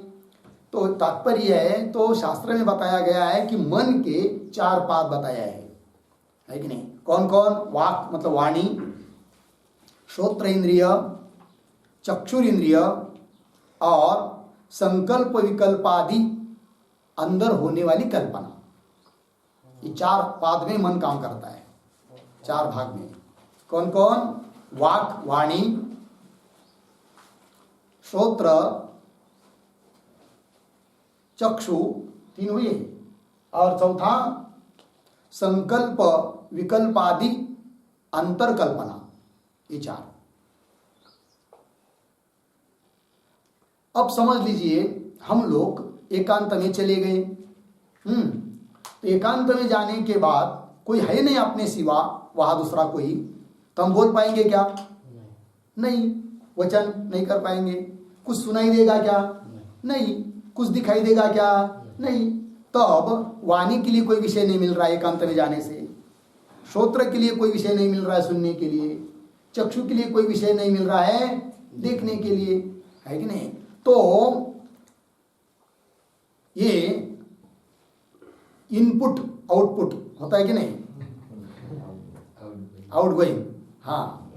तो तात्पर्य है तो शास्त्र में बताया गया है कि मन के 4 पाद बताया है कि नहीं, कौन कौन, वाक मतलब वाणी, श्रोत्र इंद्रिय, चक्षुर इंद्रिय और संकल्प विकल्पादि अंदर होने वाली कल्पना। ये 4 पाद में मन काम करता है, 4 भाग में। कौन कौन, वाक वाणी, श्रोत्र, चक्षु, 3 हुए, और चौथा संकल्प विकल्पादि अंतरकल्पना, ये 4। अब समझ लीजिए हम लोग एकांत में चले गए, तो एकांत में जाने के बाद कोई है नहीं अपने सिवा वहां दूसरा कोई, तो हम बोल पाएंगे क्या, नहीं, वचन नहीं कर पाएंगे, कुछ सुनाई देगा क्या, नहीं, कुछ दिखाई देगा क्या, नहीं। तो अब वाणी के लिए कोई विषय नहीं मिल रहा है एकांत में जाने से, श्रोत्र के लिए कोई विषय नहीं मिल रहा है सुनने के लिए, चक्षु के लिए कोई विषय नहीं मिल रहा है देखने के लिए, है कि नहीं। तो ये इनपुट आउटपुट होता है कि नहीं, आउट गोइंग, हाँ,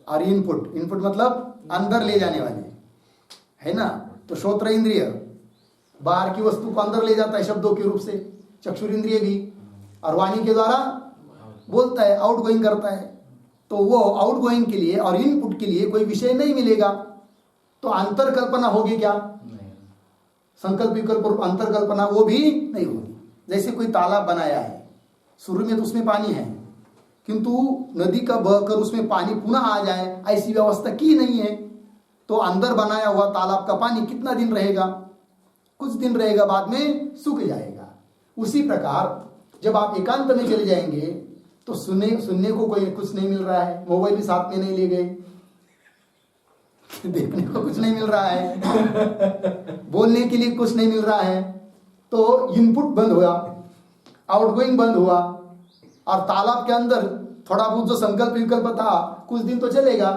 और इनपुट, इनपुट मतलब अंदर ले जाने वाले, है ना। तो श्रोत्र इंद्रिय बाहर की वस्तु को अंदर ले जाता है शब्दों के रूप से, चक्षुर इंद्रिय भी, और वाणी के द्वारा बोलता है, आउट गोइंग करता है। तो वो आउट गोइंग के लिए और इनपुट के लिए कोई विषय नहीं मिलेगा, तो अंतर कल्पना होगी क्या, संकल्प विकल्प अंतर कल्पना वो भी नहीं होगी। जैसे कोई तालाब बनाया है, शुरू में तो उसमें पानी है, किंतु नदी का बहकर उसमें पानी पुनः आ जाए ऐसी व्यवस्था की नहीं है, तो अंदर बनाया हुआ तालाब का पानी कितना दिन रहेगा, कुछ दिन रहेगा, बाद में सूख जाएगा। उसी प्रकार जब आप एकांत में चले जाएंगे तो सुनने को कोई कुछ नहीं मिल रहा है, मोबाइल भी साथ में नहीं ले गए, देखने को कुछ नहीं मिल रहा है, बोलने के लिए कुछ नहीं मिल रहा है, तो इनपुट बंद हुआ, आउटगोइंग बंद हुआ, और तालाब के अंदर थोड़ा बहुत जो संकल्प विकल्प था कुछ दिन तो चलेगा,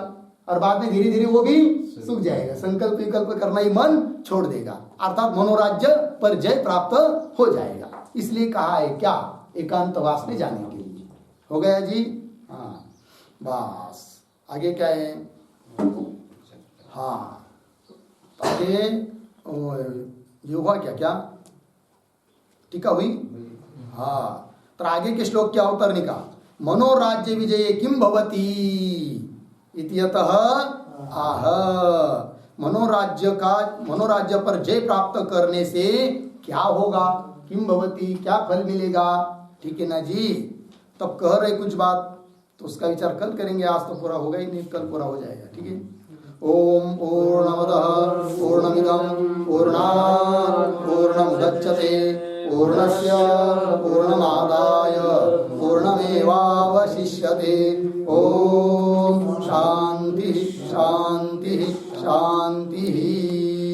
और बाद में धीरे धीरे वो भी सूख जाएगा, संकल्प विकल्प करना ही मन छोड़ देगा, अर्थात मनोराज्य पर जय प्राप्त हो जाएगा। इसलिए कहा है क्या, एकांतवास में जाने के लिए। हो गया जी, हाँ, बस आगे क्या है, हाँ, तो आगे ये हुआ क्या, क्या टीका हुई, हाँ, तो आगे के श्लोक क्या अवतरणी का, मनोराज्य विजय किम भवती इत्यतः आह, मनोराज्य पर जय प्राप्त करने से क्या होगा, किम भवती, क्या फल मिलेगा, ठीक है ना जी। तब कह रहे कुछ बात, तो उसका विचार कल करेंगे, आज तो पूरा होगा ही नहीं, कल पूरा हो जाएगा, ठीक है। ओम पूर्णमदः पूर्णमिदं पूर्णात् पूर्णमुदच्यते पूर्णस्य पूर्णमादाय पूर्णमेवावशिष्यते। ओम शांति शांति